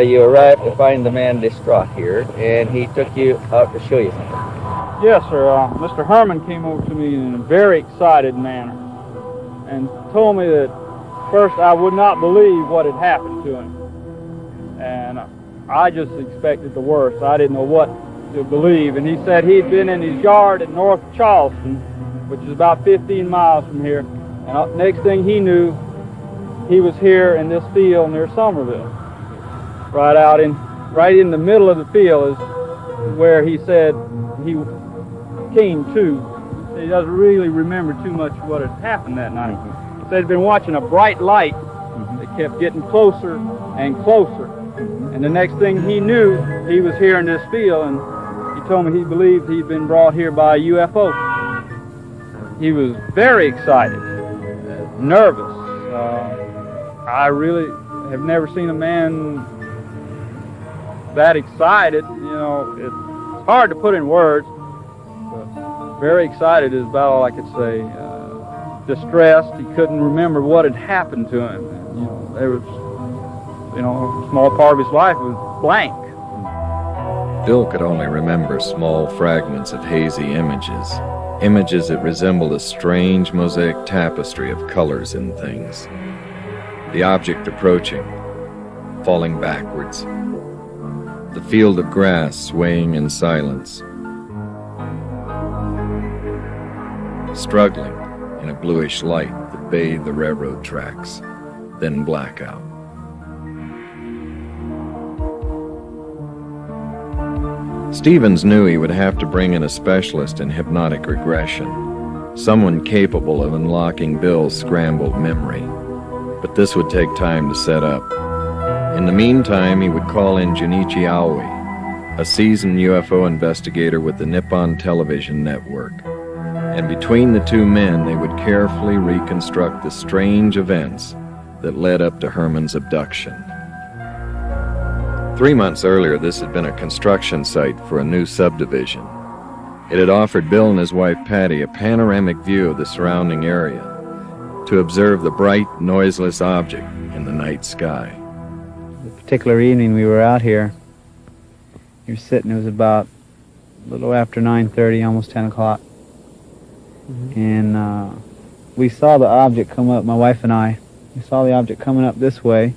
You arrived to find the man distraught here, and he took you out to show you something. Yes, sir. Mr. Herrmann came over to me in a very excited manner and told me that first I would not believe what had happened to him. And I just expected the worst. I didn't know what to believe. And he said he'd been in his yard at North Charleston, which is about 15 miles from here. And next thing he knew, he was here in this field near Somerville. Right in the middle of the field is where he said he came to. He doesn't really remember too much what had happened that night. He said he'd been watching a bright light that kept getting closer and closer. And the next thing he knew, he was here in this field, and he told me he believed he'd been brought here by a UFO. He was very excited, nervous. I really have never seen a man that excited. You know, it's hard to put in words, but very excited is about all I could say. Distressed, he couldn't remember what had happened to him. You know, there was, a small part of his life was blank. Bill could only remember small fragments of hazy images that resembled a strange mosaic tapestry of colors and things. The object approaching, falling backwards. The field of grass swaying in silence. Struggling in a bluish light that bathed the railroad tracks, then blackout. Stevens knew he would have to bring in a specialist in hypnotic regression, someone capable of unlocking Bill's scrambled memory. But this would take time to set up. In the meantime, he would call in Junichi Aoi, a seasoned UFO investigator with the Nippon Television Network. And between the two men, they would carefully reconstruct the strange events that led up to Herrmann's abduction. 3 months earlier, this had been a construction site for a new subdivision. It had offered Bill and his wife Patty a panoramic view of the surrounding area to observe the bright, noiseless object in the night sky. The particular evening we were out here, we were sitting, it was about a little after 9:30, almost 10 o'clock. And we saw the object come up, my wife and I. We saw the object coming up this way,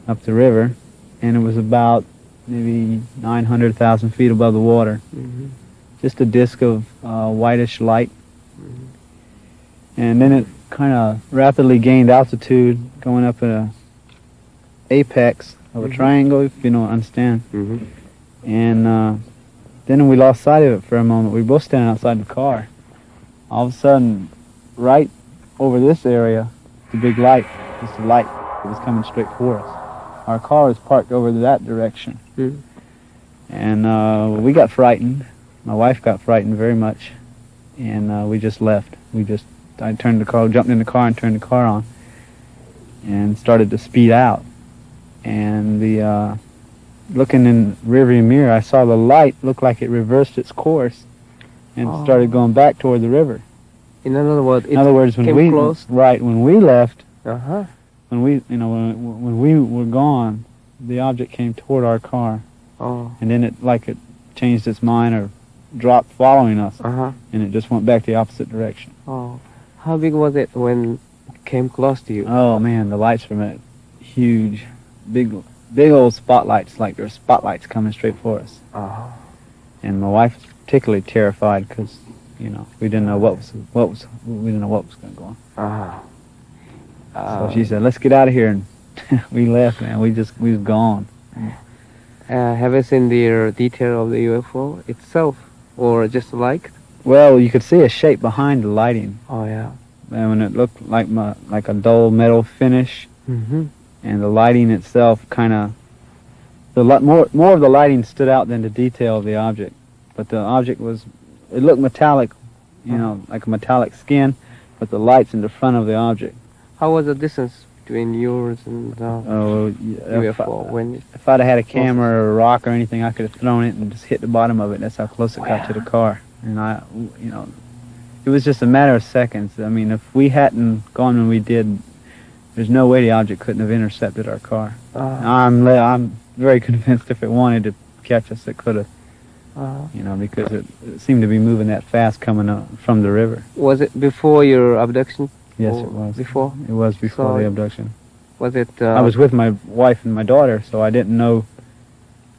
up the river, and it was about maybe 900,000 feet above the water. Just a disc of whitish light. And then it kind of rapidly gained altitude, going up at a apex of a triangle, if you don't understand. And then we lost sight of it for a moment. We were both standing outside the car. All of a sudden, right over this area, the big light, just a light that was coming straight for us. Our car was parked over that direction. And we got frightened. My wife got frightened very much, and we just left. I turned the car, jumped in the car and turned the car on, and started to speed out. And looking in the rearview mirror, I saw the light look like it reversed its course and started going back toward the river. In other words, when we close. when we left, when we were gone, the object came toward our car, and then it changed its mind or dropped following us, and it just went back the opposite direction. How big was it when it came close to you? Oh man, the lights from it, huge, big old spotlights, like there were spotlights coming straight for us. And my wife was particularly terrified because, we didn't know what was going to go on. So she said, "Let's get out of here," and we left, man. We was gone. Have you seen the detail of the UFO itself, or just like? Well, you could see a shape behind the lighting. Oh yeah. And when it looked like a dull metal finish, and the lighting itself kind of, more of the lighting stood out than the detail of the object. But the object it looked metallic, like a metallic skin, but the light's in the front of the object. How was the distance between yours and UFO? If I'd have had a camera or a rock or anything, I could have thrown it and just hit the bottom of it. That's how close it got to the car. And it was just a matter of seconds. I mean, if we hadn't gone when we did, there's no way the object couldn't have intercepted our car. I'm very convinced if it wanted to catch us, it could have. Because it seemed to be moving that fast coming up from the river. Was it before your abduction? Yes, it was. Before? It was before the abduction. Was it? I was with my wife and my daughter, so I didn't know.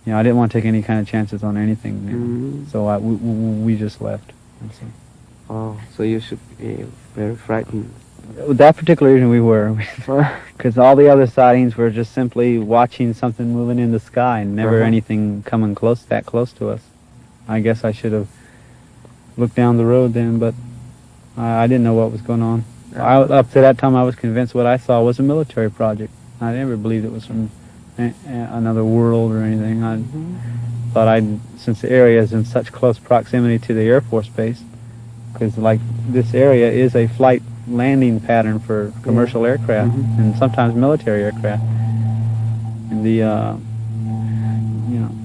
I didn't want to take any kind of chances on anything. So we just left. So you should be very frightened. With that particular reason, we were, because all the other sightings were just simply watching something moving in the sky, and never anything coming that close to us. I guess I should have looked down the road then, but I didn't know what was going on. Up to that time, I was convinced what I saw was a military project. I never believed it was from another world or anything. I thought since the area is in such close proximity to the Air Force Base, because this area is a flight landing pattern for commercial aircraft and sometimes military aircraft. And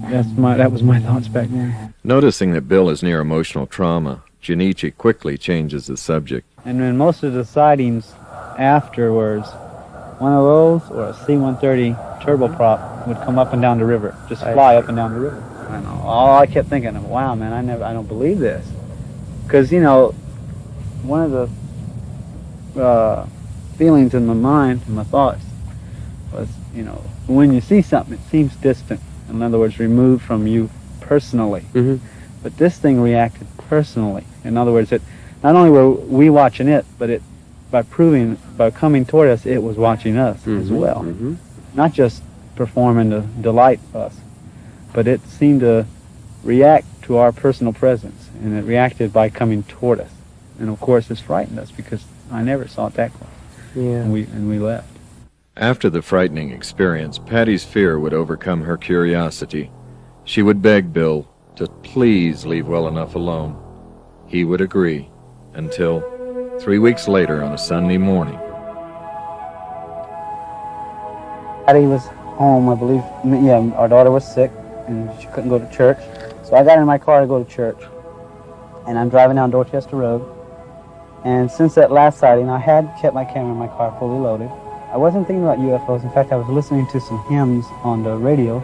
that was my thoughts back then. Noticing that Bill is near emotional trauma, Junichi quickly changes the subject. And then most of the sightings afterwards, one of those or a C-130 turboprop would come up and down the river, just fly up and down the river. All I kept thinking, wow, man, I don't believe this. Because, one of the feelings in my mind and my thoughts was, when you see something, it seems distant. In other words, removed from you personally. But this thing reacted personally. In other words, not only were we watching it, but by coming toward us, it was watching us as well. Not just performing to delight us, but it seemed to react to our personal presence, and it reacted by coming toward us. And of course, this frightened us because I never saw it that close. And we left. After the frightening experience, Patty's fear would overcome her curiosity. She would beg Bill to please leave well enough alone. He would agree, until 3 weeks later on a Sunday morning. Patty was home, I believe. Yeah, our daughter was sick, and she couldn't go to church. So I got in my car to go to church, and I'm driving down Dorchester Road. And since that last sighting, I had kept my camera in my car fully loaded. I wasn't thinking about UFOs. In fact, I was listening to some hymns on the radio,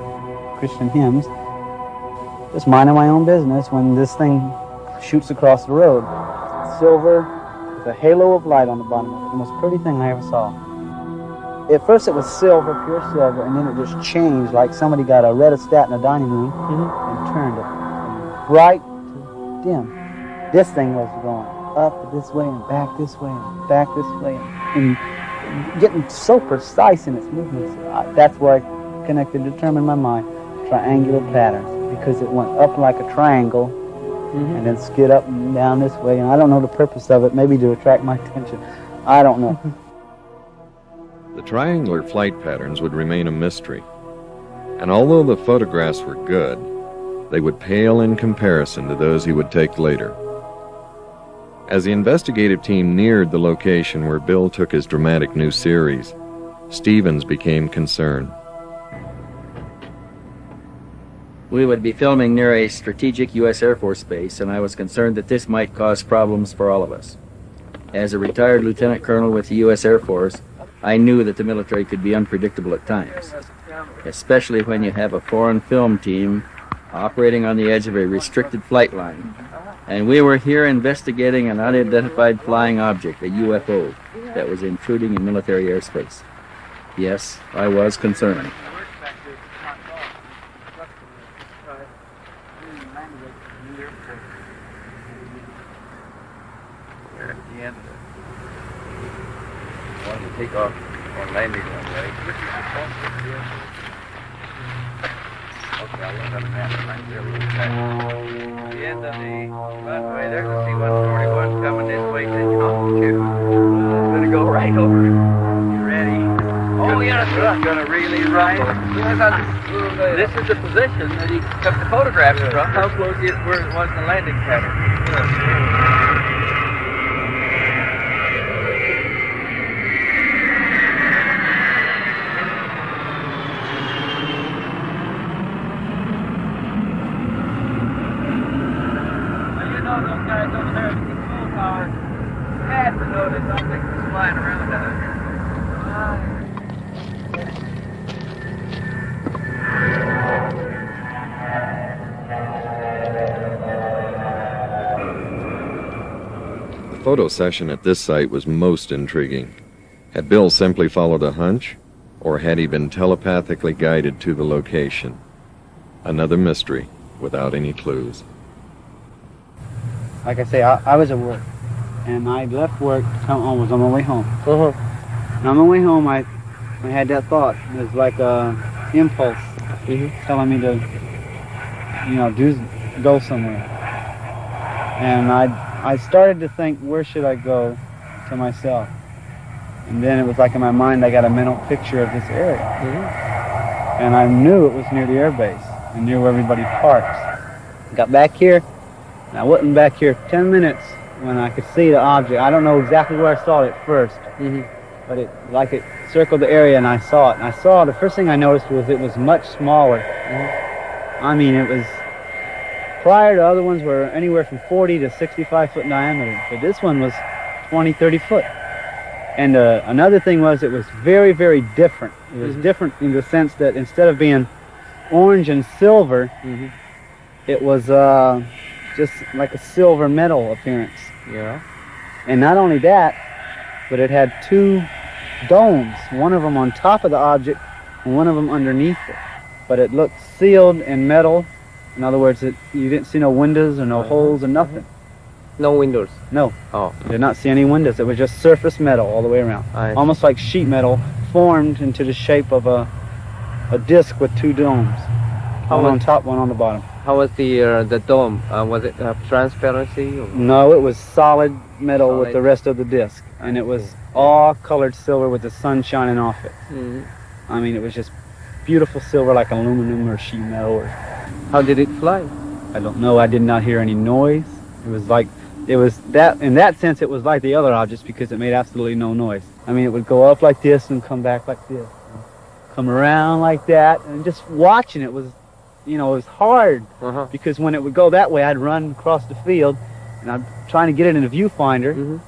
Christian hymns, just minding my own business when this thing shoots across the road. Silver, with a halo of light on the bottom of it. The most pretty thing I ever saw. At first it was silver, pure silver, and then it just changed like somebody got a rheostat in a dining room and turned it from bright to dim. This thing was going up this way and back this way and back this way, and getting so precise in its movements. That's where I determined in my mind triangular patterns, because it went up like a triangle and then skid up and down this way. And I don't know the purpose of it, maybe to attract my attention. I don't know. The triangular flight patterns would remain a mystery. And although the photographs were good, they would pale in comparison to those he would take later. As the investigative team neared the location where Bill took his dramatic new series, Stevens became concerned. We would be filming near a strategic U.S. Air Force base, and I was concerned that this might cause problems for all of us. As a retired lieutenant colonel with the U.S. Air Force, I knew that the military could be unpredictable at times, especially when you have a foreign film team operating on the edge of a restricted flight line. And we were here investigating an unidentified flying object, a UFO, that was intruding in military airspace. Yes, I was concerned. We're at the end of it. Wanted to take off on landing runway. Okay, I'll look on the map right there. The end of the runway, there's a C-141 coming this way, taking off the two. I'm gonna go right over. You ready? Oh, yes, sir. Gonna really right. This is the position that he took the photographs from. How close it was the landing pattern. Those guys over there at the control tower had to notice something was flying around down here. The photo session at this site was most intriguing. Had Bill simply followed a hunch, or had he been telepathically guided to the location? Another mystery without any clues. Like I say, I was at work, and I left work to come home. I was on my way home. And on my way home, I had that thought. It was like a impulse telling me to, go somewhere. And I started to think, where should I go to myself? And then it was like in my mind, I got a mental picture of this area. And I knew it was near the air base, and near where everybody parks. Got back here. I wasn't back here 10 minutes when I could see the object. I don't know exactly where I saw it at first, but it circled the area and I saw it. And the first thing I noticed was it was much smaller. I mean, it was, prior to other ones were anywhere from 40 to 65 foot in diameter, but this one was 20, 30 foot. And another thing was it was very, very different. It was different in the sense that instead of being orange and silver, it was just like a silver metal appearance. Yeah. And not only that, but it had two domes, one of them on top of the object and one of them underneath it. But it looked sealed in metal. In other words, you didn't see no windows or no holes or nothing. No windows? No. Oh. Did not see any windows. It was just surface metal all the way around. Almost like sheet metal formed into the shape of a disc with two domes. One on top, one on the bottom. How was the dome? Was it transparency? Or? No, it was solid metal with the rest of the disc, and it was all colored silver with the sun shining off it. I mean, it was just beautiful silver, like aluminum or sheet metal. How did it fly? I don't know. I did not hear any noise. It was like, in that sense, it was like the other objects because it made absolutely no noise. I mean, it would go up like this and come back like this, come around like that, and just watching it was, it was hard because when it would go that way, I'd run across the field, and I'm trying to get it in a viewfinder,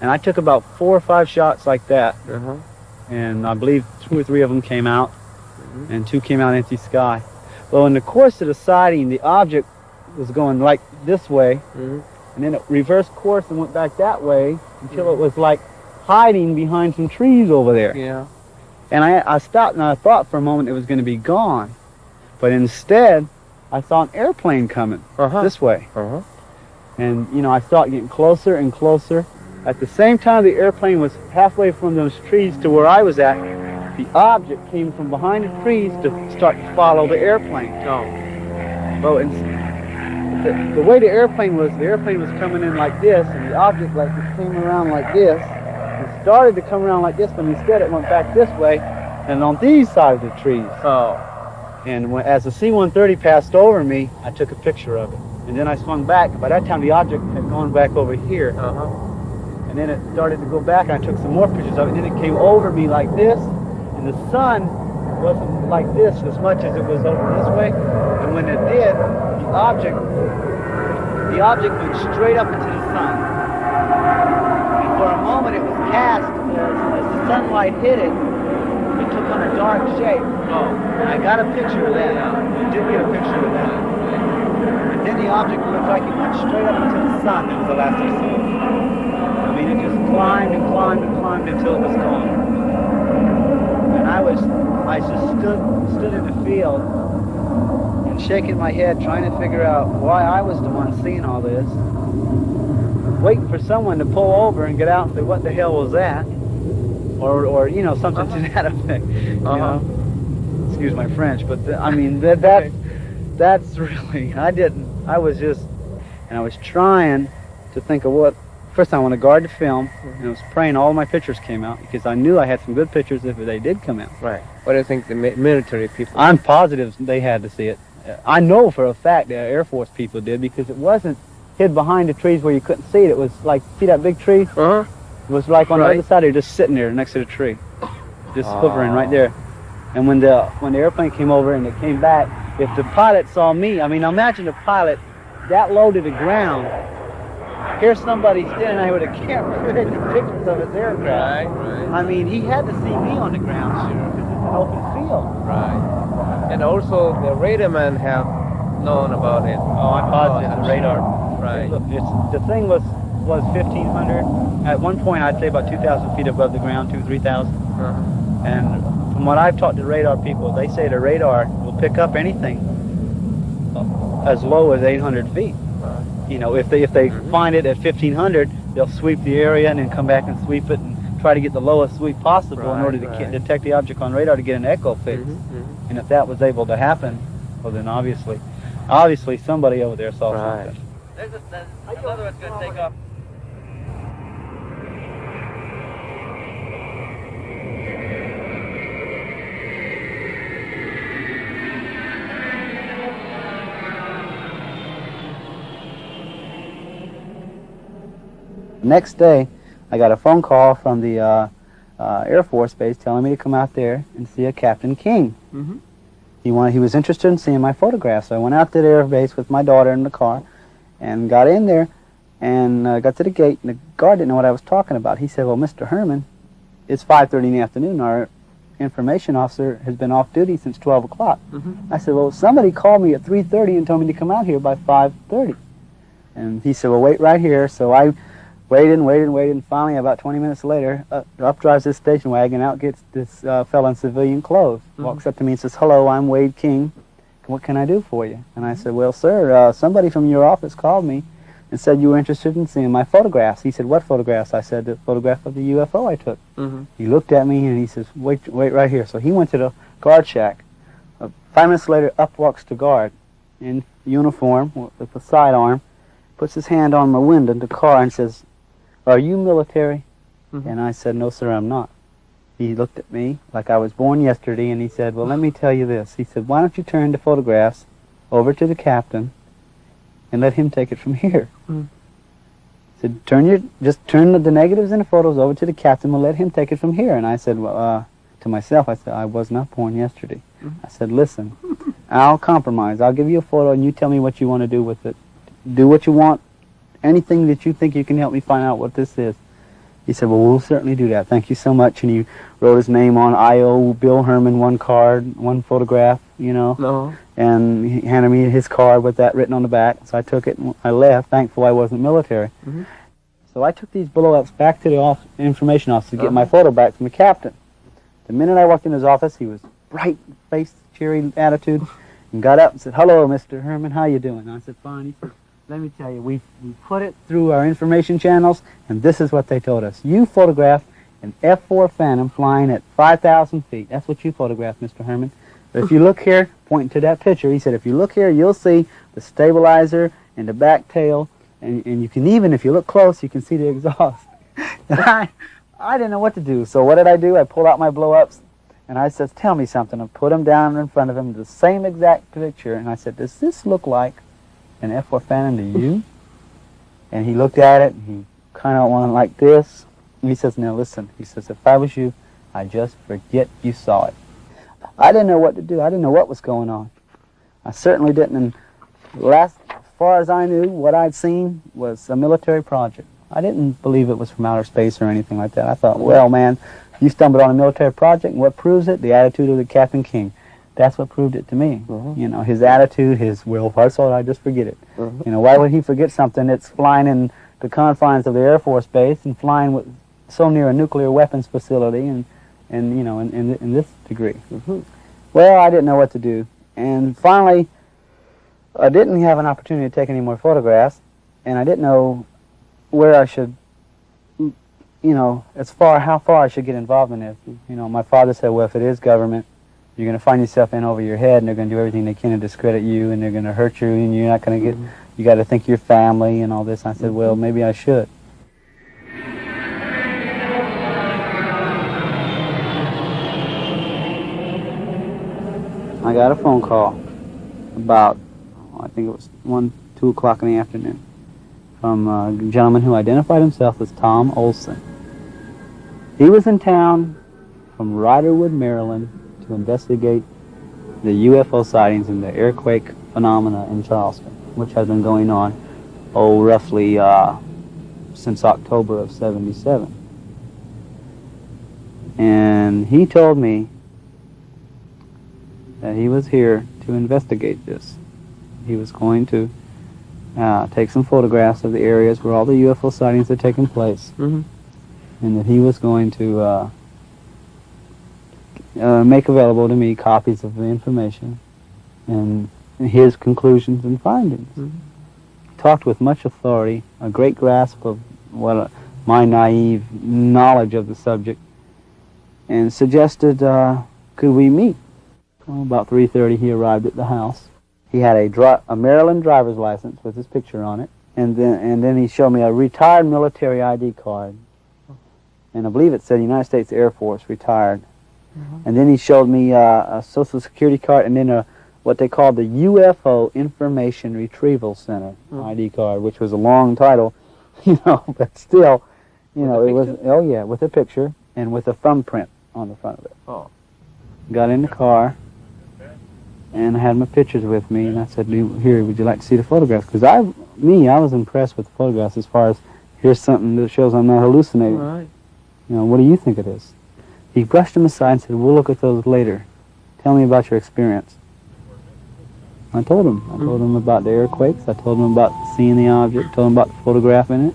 and I took about 4 or 5 shots like that, and I believe 2 or 3 of them came out, and 2 came out empty sky. Well, in the course of the sighting, the object was going like this way, and then it reversed course and went back that way until it was like hiding behind some trees over there. Yeah. And I stopped and I thought for a moment it was going to be gone. But instead, I saw an airplane coming this way. And, I saw it getting closer and closer. At the same time the airplane was halfway from those trees to where I was at, the object came from behind the trees to start to follow the airplane. Oh. Well, the the way the airplane was coming in like this, and the object like came around like this. It started to come around like this, but instead it went back this way, and on these sides of the trees. Oh. And as the C-130 passed over me, I took a picture of it. And then I swung back. By that time, the object had gone back over here. And then it started to go back, and I took some more pictures of it. And then it came over me like this, and the sun wasn't like this as much as it was over this way. And when it did, the object went straight up into the sun. And for a moment, it was cast as the sunlight hit it. It took on a dark shape. Oh. And I got a picture of that. I did get a picture of that. And then the object looked like it went straight up into the sun. That was the last I saw. I mean, it just climbed and climbed and climbed until it was gone. And I just stood in the field and shaking my head, trying to figure out why I was the one seeing all this, waiting for someone to pull over and get out and say, what the hell was that? Or you know, something to that effect. You know? Excuse my French, but I mean, that's really, I was trying to think of what, first I want to guard the film, and I was praying all my pictures came out, because I knew I had some good pictures if they did come out. Right. What do you think the military people? I'm positive they had to see it. I know for a fact the Air Force people did, because it wasn't hid behind the trees where you couldn't see it. It was like, see that big tree? It was like on the other side, they were just sitting there next to the tree, just hovering right there. And when the airplane came over and it came back, if the pilot saw me, I mean, imagine a pilot that low to the ground, here's somebody standing there with a camera taking pictures of his aircraft. Right. I mean, he had to see me on the ground, because it's an open field. Right. And also the radar man have known about it. Oh, I'm positive the radar. Right. Look, the thing was 1,500. At one point, I'd say about 2,000 feet above the ground, 3,000. And from what I've talked to radar people, they say the radar will pick up anything as low as 800 feet. You know, if they find it at 1,500, they'll sweep the area and then come back and sweep it and try to get the lowest sweep possible in order to detect the object on radar to get an echo fix. And if that was able to happen, well, then obviously somebody over there saw something. There's another one's going to take off. Next day, I got a phone call from the Air Force Base telling me to come out there and see a Captain King. He was interested in seeing my photographs. So I went out to the Air Base with my daughter in the car and got in there and got to the gate, and the guard didn't know what I was talking about. He said, well, Mr. Herrmann, it's 5:30 in the afternoon. Our information officer has been off duty since 12 o'clock. I said, well, somebody called me at 3:30 and told me to come out here by 5:30. And he said, well, wait right here. So I waited, and finally, about 20 minutes later, up drives this station wagon, out gets this fellow in civilian clothes, walks up to me and says, hello, I'm Wade King. What can I do for you? And I said, well, sir, somebody from your office called me and said you were interested in seeing my photographs. He said, what photographs? I said, the photograph of the UFO I took. He looked at me and he says, wait right here. So he went to the guard shack. 5 minutes later, up walks the guard in uniform with a sidearm, puts his hand on my window in the car and says, are you military? And I said, no, sir, I'm not. He looked at me like I was born yesterday, and he said, well, let me tell you this. He said, why don't you turn the photographs over to the captain and let him take it from here? He said, just turn the negatives and the photos over to the captain and let him take it from here. And I said, well, to myself, I said, I was not born yesterday. I said, listen, I'll compromise. I'll give you a photo, and you tell me what you want to do with it. Do what you want. Anything that you think you can help me find out what this is. He said, well, we'll certainly do that. Thank you so much. And he wrote his name on I.O. Bill Herrmann, one card, one photograph, you know. And he handed me his card with that written on the back. So I took it and I left, thankful I wasn't military. So I took these blow-ups back to the information office to get my photo back from the captain. The minute I walked in his office, he was bright-faced, cheery attitude, and got up and said, hello, Mr. Herrmann, how you doing? And I said, fine. He said, let me tell you, we put it through our information channels, and this is what they told us. You photographed an F-4 Phantom flying at 5,000 feet. That's what you photographed, Mr. Herrmann. But if you look here, pointing to that picture, he said, if you look here, you'll see the stabilizer and the back tail, and you can even, if you look close, you can see the exhaust. And I didn't know what to do. So what did I do? I pulled out my blow-ups, and I said, tell me something. I put them down in front of him, the same exact picture, and I said, does this look like an F4 Phantom to you? And he looked at it, and he kind of went like this. And he says, now listen, he says, if I was you, I'd just forget you saw it. I didn't know what to do. I didn't know what was going on. I certainly didn't. And as far as I knew, what I'd seen was a military project. I didn't believe it was from outer space or anything like that. I thought, well, man, you stumbled on a military project, and what proves it? The attitude of the Captain King. That's what proved it to me. You know, his attitude, well, if I saw it, I'd just forget it. You know, why would he forget something that's flying in the confines of the Air Force Base and flying so near a nuclear weapons facility and you know, in this degree? Well, I didn't know what to do. And finally, I didn't have an opportunity to take any more photographs, and I didn't know where I should, you know, how far I should get involved in it. You know, my father said, well, if it is government, you're going to find yourself in over your head, and they're going to do everything they can to discredit you, and they're going to hurt you, and you're not going to get, you got to think your family and all this. And I said, well, maybe I should. I got a phone call about, I think it was 2 o'clock in the afternoon, from a gentleman who identified himself as Tom Olson. He was in town from Riderwood, Maryland, to investigate the UFO sightings and the earthquake phenomena in Charleston, which has been going on, roughly since October of '77. And he told me that he was here to investigate this. He was going to take some photographs of the areas where all the UFO sightings had taken place, and that he was going to make available to me copies of the information and his conclusions and findings. Talked with much authority, a great grasp of my naive knowledge of the subject, and suggested, could we meet? Well, about 3:30 he arrived at the house. He had a Maryland driver's license with his picture on it, and then he showed me a retired military ID card, and I believe it said United States Air Force, retired. And then he showed me a Social Security card, and then what they called the UFO Information Retrieval Center ID card, which was a long title, you know, but still, you know, it was, oh yeah, with a picture and with a thumbprint on the front of it. Got in the car, and I had my pictures with me, and I said, here, would you like to see the photographs? Because I was impressed with the photographs as far as, here's something that shows I'm not hallucinating. You know, what do you think it is? He brushed them aside and said, we'll look at those later. Tell me about your experience. I told him. I told him about the earthquakes. I told him about seeing the object. Told him about the photograph in it.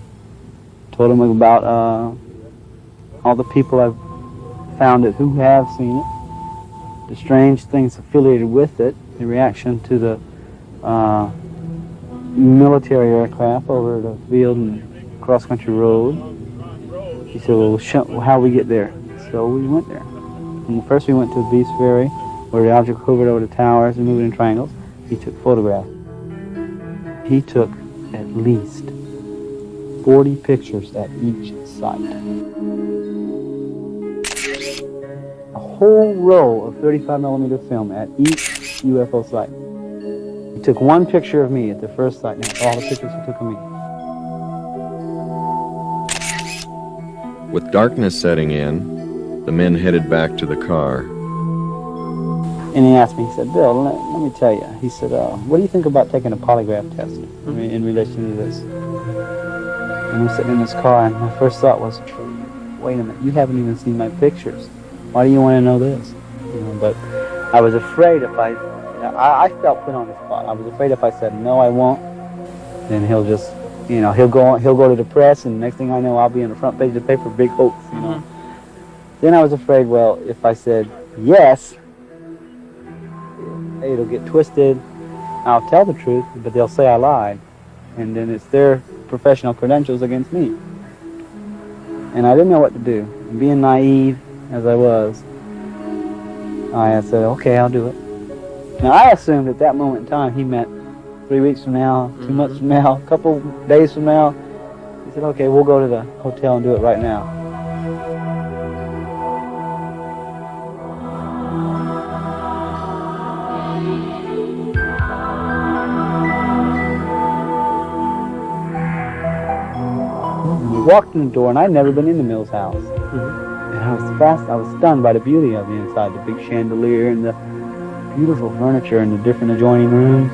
Told him about all the people I've found it who have seen it. The strange things affiliated with it. The reaction to the military aircraft over the field and cross-country road. He said, well, how we get there? So we went there. And first we went to Beast Ferry, where the object hovered over the towers and moved in triangles. He took photographs. He took at least 40 pictures at each site. A whole row of 35mm film at each UFO site. He took one picture of me at the first site, and that's all the pictures he took of me. With darkness setting in, the men headed back to the car. And he asked me, he said, Bill, let me tell you. He said, what do you think about taking a polygraph test in relation to this? And we're sitting in this car, and my first thought was, wait a minute, you haven't even seen my pictures. Why do you want to know this? You know, but I was afraid if I felt put on the spot. I was afraid if I said, no, I won't, then he'll just, you know, he'll go to the press, and next thing I know, I'll be on the front page of the paper, big hoax, you know. Then I was afraid, well, if I said yes, it'll get twisted. I'll tell the truth, but they'll say I lied. And then it's their professional credentials against me. And I didn't know what to do. And being naive as I was, I said, okay, I'll do it. Now, I assumed at that moment in time he meant 3 weeks from now, 2 months from now, a couple days from now. He said, okay, we'll go to the hotel and do it right now. We walked in the door, and I'd never been in the Mills house. And I was stunned by the beauty of the inside, the big chandelier and the beautiful furniture in the different adjoining rooms,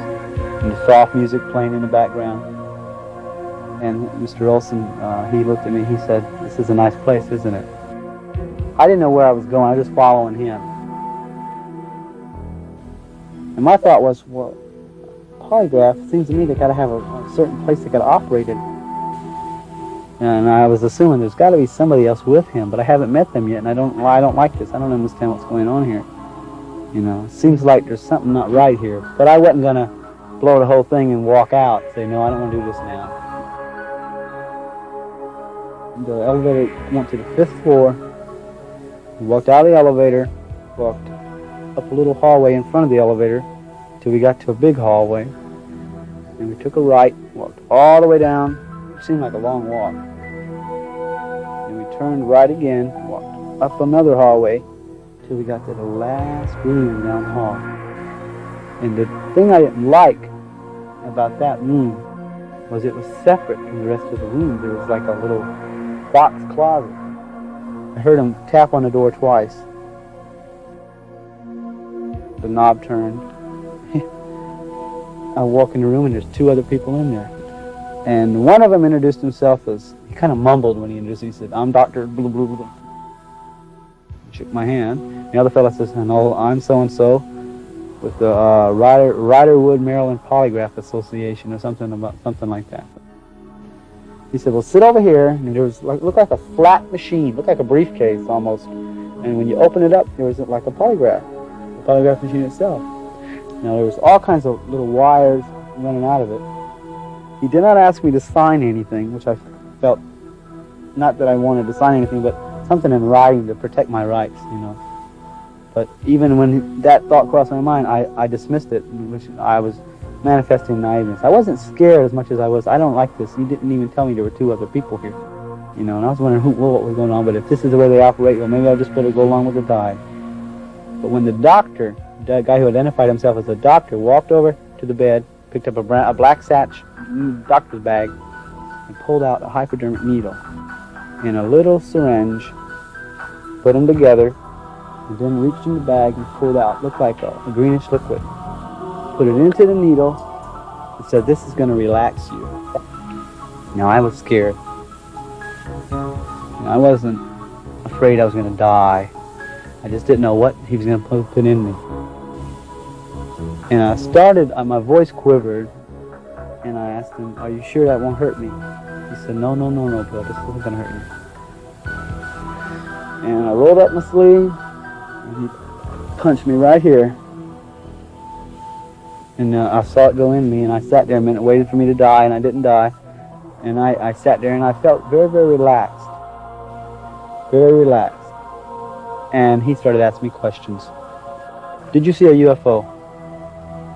and the soft music playing in the background. And Mr. Olson, he looked at me, he said, this is a nice place, isn't it? I didn't know where I was going, I was just following him. And my thought was, well, polygraph, seems to me they gotta have a certain place they gotta operate it. And I was assuming there's gotta be somebody else with him, but I haven't met them yet, and I don't like this, I don't understand what's going on here. You know, it seems like there's something not right here. But I wasn't gonna blow the whole thing and walk out, say, no, I don't want to do this now. The elevator went to the 5th floor. We walked out of the elevator, walked up a little hallway in front of the elevator till we got to a big hallway. And we took a right, walked all the way down. It seemed like a long walk. And we turned right again, walked up another hallway till we got to the last room down the hall. And the thing I didn't like about that room was it was separate from the rest of the rooms. There was like a little box closet. I heard him tap on the door twice. The knob turned. I walk in the room and there's 2 other people in there. And one of them introduced himself as, he kind of mumbled when he introduced himself. He said, I'm Dr. Blah, blah, blah. He shook my hand. The other fellow says, no, I'm so-and-so with the Riderwood, Maryland Polygraph Association or something like that. He said, well, sit over here. And there was looked like a flat machine, looked like a briefcase almost. And when you open it up, there was like a polygraph machine itself. Now there was all kinds of little wires running out of it. He did not ask me to sign anything, which I felt, not that I wanted to sign anything, but something in writing to protect my rights, you know. But even when that thought crossed my mind, I dismissed it, which I was manifesting naiveness. I wasn't scared as much as I was, I don't like this. You didn't even tell me there were 2 other people here. You know, and I was wondering what was going on, but if this is the way they operate, well, maybe I just better go along with the tide. But when the doctor, the guy who identified himself as a doctor, walked over to the bed, picked up a black satch doctor's bag, and pulled out a hypodermic needle in a little syringe, put them together, and then reached in the bag and pulled out, looked like a greenish liquid. Put it into the needle and said, this is going to relax you. Now I was scared. I wasn't afraid I was going to die. I just didn't know what he was going to put in me. And I started, my voice quivered, and I asked him, are you sure that won't hurt me? He said, no, Bill, this isn't going to hurt you. And I rolled up my sleeve, and he punched me right here. And I saw it go in me, and I sat there a minute, waited for me to die, and I didn't die. And I sat there, and I felt very, very relaxed. Very relaxed. And he started asking me questions. Did you see a UFO?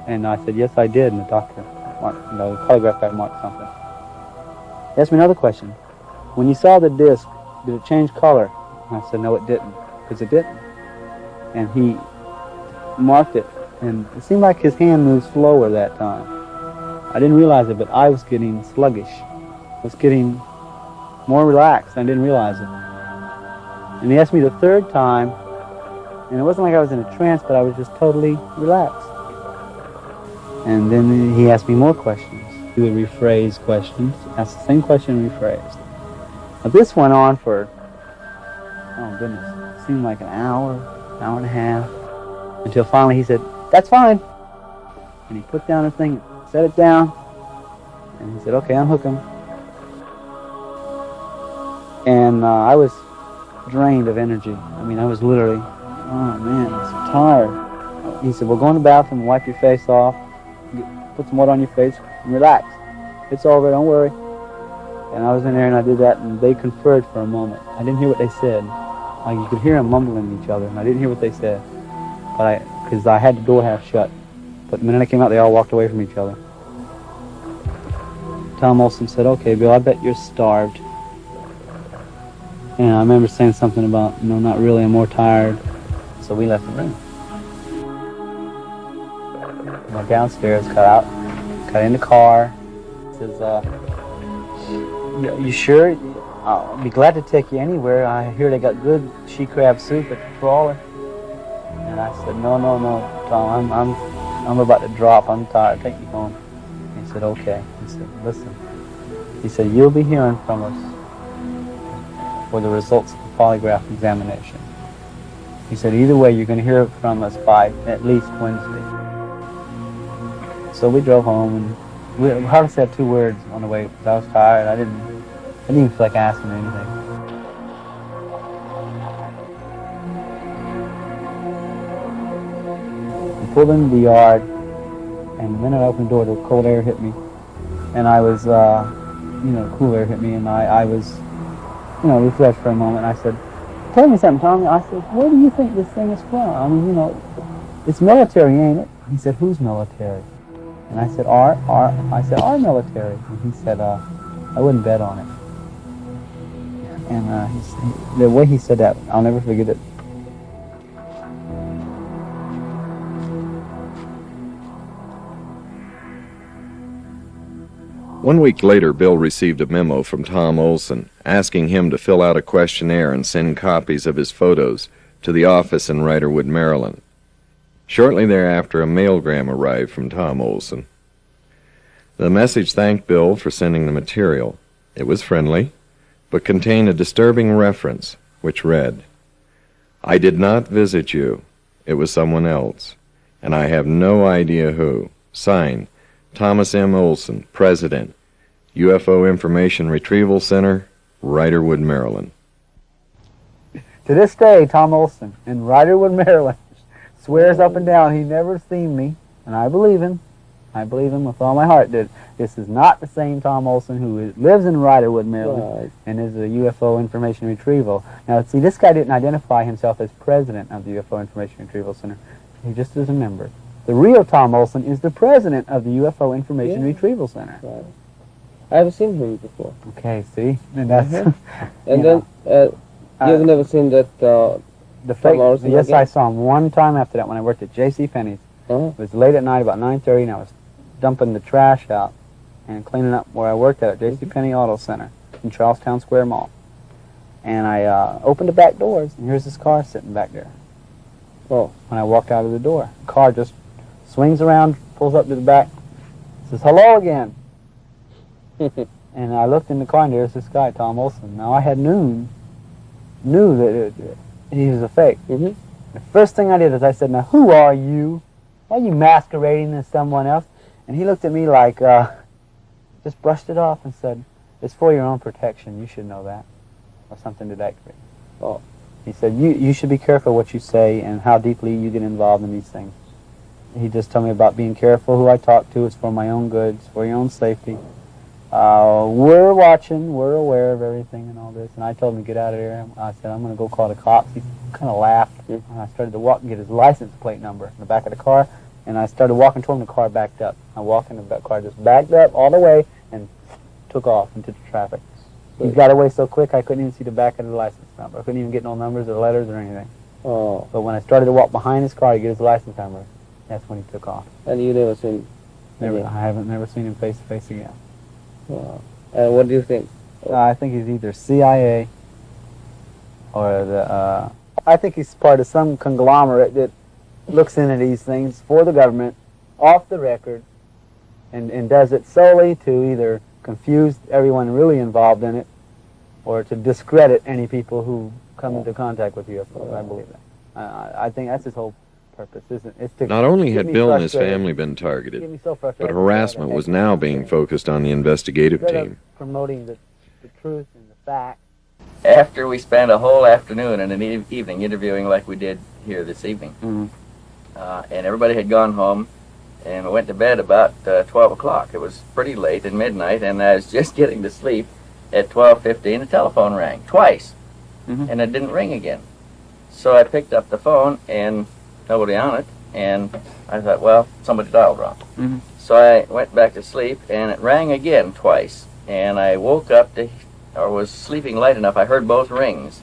And I said, yes, I did. And the doctor, the polygraph guy marked something. He asked me another question. When you saw the disc, did it change color? And I said, no, it didn't, because it didn't. And he marked it. And it seemed like his hand moved slower that time. I didn't realize it, but I was getting sluggish. I was getting more relaxed. I didn't realize it. And he asked me the 3rd time, and it wasn't like I was in a trance, but I was just totally relaxed. And then he asked me more questions. He would rephrase questions, ask the same question rephrased. Now this went on for, oh goodness, it seemed like an hour and a half, until finally he said, that's fine. And he put down the thing, set it down, and he said, okay, unhook him. And I was drained of energy. I mean, I was literally, oh man, I was so tired. He said, well, go in the bathroom, wipe your face off, put some water on your face, and relax. It's over, don't worry. And I was in there and I did that, and they conferred for a moment. I didn't hear what they said. Like, you could hear them mumbling each other, and I didn't hear what they said. But because I had the door half shut. But the minute I came out, they all walked away from each other. Tom Olson said, "Okay, Bill, I bet you're starved." And I remember saying something about, not really, I'm more tired. So we left the room. Went downstairs, got in the car. Says, "You sure? I'll be glad to take you anywhere. I hear they got good she crab soup at the trawler." And I said, "No, Tom. I'm about to drop. I'm tired. Take me home." He said, "Okay." He said, "Listen." He said, "You'll be hearing from us for the results of the polygraph examination." He said, "Either way, you're going to hear from us by at least Wednesday." So we drove home, and we hardly said 2 words on the way because I was tired. I didn't even feel like asking anything. We pulled into the yard, and the minute I opened the door, the cold air hit me, and I was, cool air hit me, and I was, refreshed for a moment. I said, "Tell me something, Tommy." I said, "Where do you think this thing is from? I mean, it's military, ain't it?" He said, "Who's military?" And I said, our military." And he said, "I wouldn't bet on it." And the way he said that, I'll never forget it. One week later, Bill received a memo from Tom Olson asking him to fill out a questionnaire and send copies of his photos to the office in Riderwood, Maryland. Shortly thereafter, a mailgram arrived from Tom Olson. The message thanked Bill for sending the material. It was friendly, but contained a disturbing reference, which read, "I did not visit you. It was someone else, and I have no idea who. Signed, Thomas M. Olson, President, UFO Information Retrieval Center, Riderwood, Maryland." To this day, Tom Olson in Riderwood, Maryland, swears up and down he never seen me, and I believe him. I believe him with all my heart. That this is not the same Tom Olson who lives in Riderwood, Maryland, and is a UFO information retrieval. Now, see, this guy didn't identify himself as president of the UFO Information Retrieval Center. He just is a member. The real Tom Olson is the president of the UFO Information Retrieval Center. Right. I've seen him before. Okay, see, and that's and then you've never seen that the fake. Olson Yes, again? I saw him one time after that when I worked at J.C. Penney's. It was late at night, about 9:30, and I was dumping the trash out and cleaning up where I worked at J.C. Penney Auto Center in Charlestown Square Mall. And I opened the back doors, and here's this car sitting back there. When I walked out of the door, the car just swings around, pulls up to the back, says, "Hello again." And I looked in the car, and there's this guy, Tom Olson. Now, I had knew that he was a fake. The first thing I did is I said, "Now, who are you? Why are you masquerading as someone else?" And he looked at me like, just brushed it off and said, "It's for your own protection. You should know that." Or something to that degree. He said, you should be careful what you say and how deeply you get involved in these things. He just told me about being careful who I talk to. It's for my own good. It's for your own safety. We're watching. We're aware of everything and all this. And I told him to get out of there. I said, "I'm going to go call the cops." He kind of laughed. And I started to walk and get his license plate number in the back of the car. And I started walking toward him. The car backed up. I walked in, the car just backed up all the way and took off into the traffic. He got away so quick I couldn't even see the back of the license number. I couldn't even get no numbers or letters or anything. But when I started to walk behind his car to get his license number, that's when he took off. And you never seen Never. again? I haven't never seen him face to face again. And what do you think? I think he's either CIA or I think he's part of some conglomerate that looks into these things for the government, off the record, and does it solely to either confuse everyone really involved in it or to discredit any people who come into contact with UFOs. I believe that. I think that's his whole purpose, isn't it? It's to Not only get had me Bill and his frustrated. family been Get targeted, me so but frustrated. harassment was now being focused on the investigative Instead of team. promoting the truth and the facts. After we spent a whole afternoon and an evening interviewing like we did here this evening, and everybody had gone home, and we went to bed about 12 o'clock. It was pretty late at midnight, and I was just getting to sleep at 12:15. The telephone rang twice, and it didn't ring again. So I picked up the phone, and nobody on it. and I thought, well, somebody dialed wrong. Mhm. So I went back to sleep, and it rang again twice. And I woke up or was sleeping light enough. I heard both rings,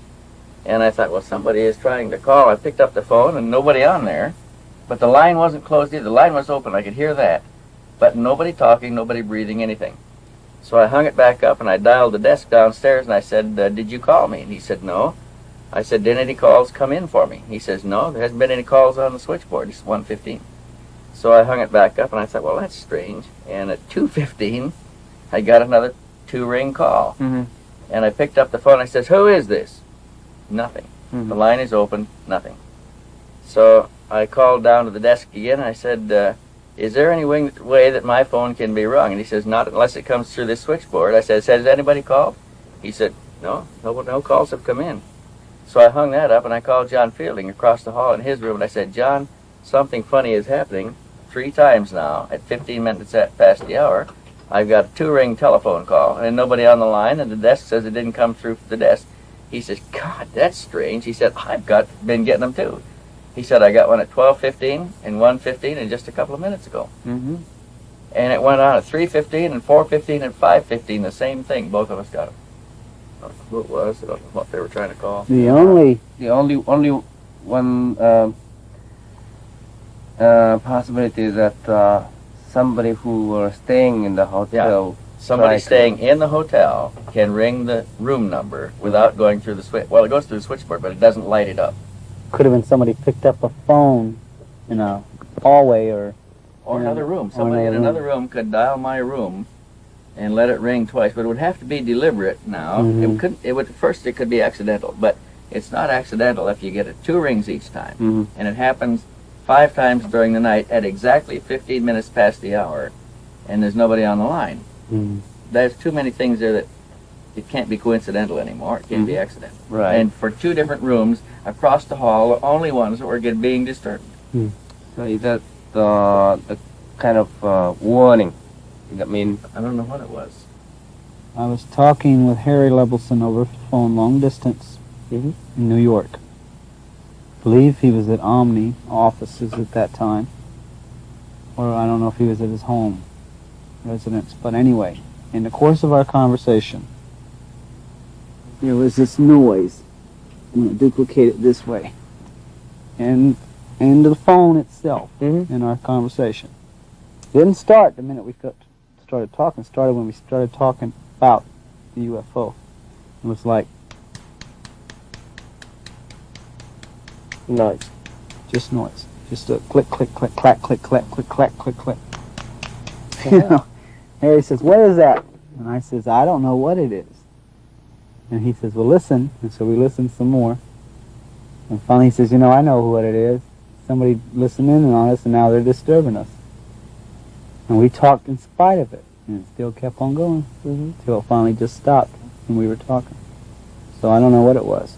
and I thought, well, somebody is trying to call. I picked up the phone, and nobody on there, but the line wasn't closed either. The line was open. I could hear that, but nobody talking, nobody breathing, anything. So I hung it back up, and I dialed the desk downstairs, and I said, did you call me? And he said, no. I said, did any calls come in for me? He says, no, there hasn't been any calls on the switchboard. It's 1:15. So I hung it back up, and I thought, well, that's strange. And at 2:15, I got another 2-ring call. Mhm. And I picked up the phone. I says, who is this? Nothing. Mhm. The line is open, nothing. So I called down to the desk again, and I said, is there any way that my phone can be rung? And he says, not unless it comes through this switchboard. I said, has anybody called? He said, no calls have come in. So I hung that up, and I called John Fielding across the hall in his room, and I said, John, something funny is happening 3 times now at 15 minutes past the hour. I've got a 2-ring telephone call, and nobody on the line, and the desk says it didn't come through the desk. He says, God, that's strange. He said, I've been getting them too. He said, I got one at 12:15 and 1:15 and just a couple of minutes ago. Mhm. And it went on at 3:15 and 4:15 and 5:15, the same thing. Both of us got them. I don't know who it was. I don't know what they were trying to call. The only The only one possibility is that somebody who were staying in the hotel. Somebody Right. staying in the hotel can ring the room number without going through the switch. Well, it goes through the switchboard, but it doesn't light it up. could have been somebody picked up a phone in a hallway or Or Yeah. another room. Or Somebody in another another room could dial my room and let it ring twice, but it would have to be deliberate now. Mhm. It could be accidental, but it's not accidental if you get it 2 rings each time. Mhm. And it happens 5 times during the night at exactly 15 minutes past the hour, and there's nobody on the line. There's too many things there that it can't be coincidental anymore. It can't be accidental. Right. And for 2 different rooms across the hall, the only ones that were being disturbed. So is that the kind of warning? I mean, I don't know what it was. I was talking with Harry Levelson over the phone, long distance, Mhm. in New York. I believe he was at Omni offices at that time, or I don't know if he was at his home residence. But anyway, in the course of our conversation, there was this noise. I'm going to duplicate it this way, and the phone itself Mhm. in our conversation. Didn't start the minute we started talking. Started when we started talking about the UFO. It was like noise. just noise, just a click, click, click, clack, click, clack, click, clack, click, click. You know, Harry says, "What is that?" And I says, "I don't know what it is." And he says, "Well, listen." And so we listened some more. And finally he says, "You know, I know what it is. Somebody listening on us, and now they're disturbing us." And we talked in spite of it, and it still kept on going until it finally just stopped when we were talking. So I don't know what it was.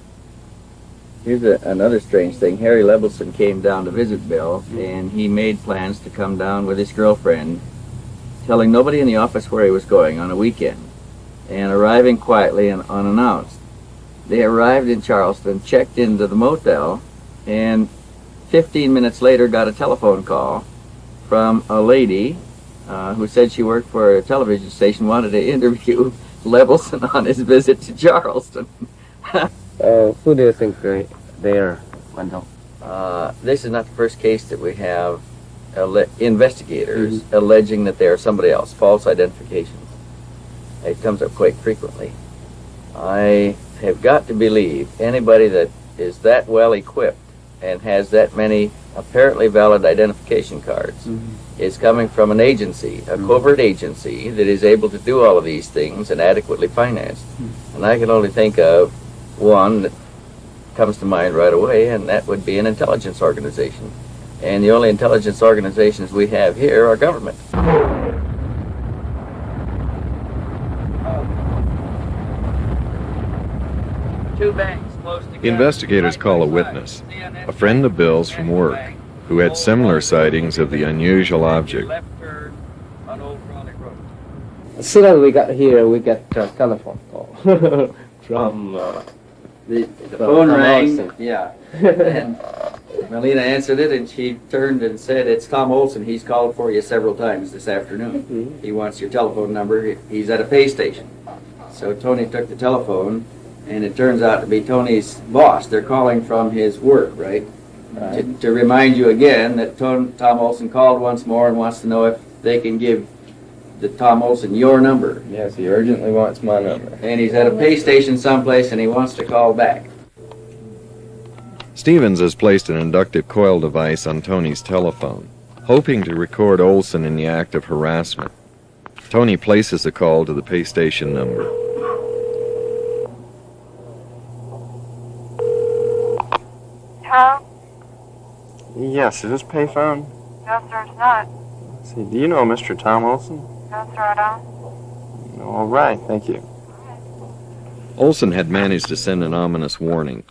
Here's another strange thing. Harry Levelson came down to visit Bill, and he made plans to come down with his girlfriend, telling nobody in the office where he was going on a weekend, and arriving quietly and unannounced. They arrived in Charleston, checked into the motel, and 15 minutes later got a telephone call from a lady who said she worked for a television station, wanted to interview Levelson on his visit to Charleston. Who do you think they are, Wendell? This is not the first case that we have investigators alleging that they are somebody else, false identifications. It comes up quite frequently. I have got to believe anybody that is that well equipped and has that many apparently valid identification cards is coming from an agency, a covert agency that is able to do all of these things and adequately financed. And I can only think of one that comes to mind right away, and that would be an intelligence organization. And the only intelligence organizations we have here are government. Two banks close together. The investigators call a witness, a friend of Bill's from work, who had similar sightings of the unusual object. Left turn on Old Crawley Road. As soon as we got here, we got a telephone call from The phone rang. Austin. Yeah. And Melina answered it, and she turned and said, "It's Tom Olson. He's called for you several times this afternoon. He wants your telephone number. He's at a pay station." So Tony took the telephone, and it turns out to be Tony's boss. They're calling from his work, right? To remind you again that Tom Olson called once more and wants to know if they can give the Tom Olson your number. Yes, he urgently wants my number. And he's at a pay station someplace, and he wants to call back. Stevens has placed an inductive coil device on Tony's telephone, hoping to record Olson in the act of harassment. Tony places the call to the pay station number. Hello? Yes, is this payphone? No, sir, it's not. Let's see, do you know Mr. Tom Olson? No, sir, I don't. All right, thank you. Olson had managed to send an ominous warning.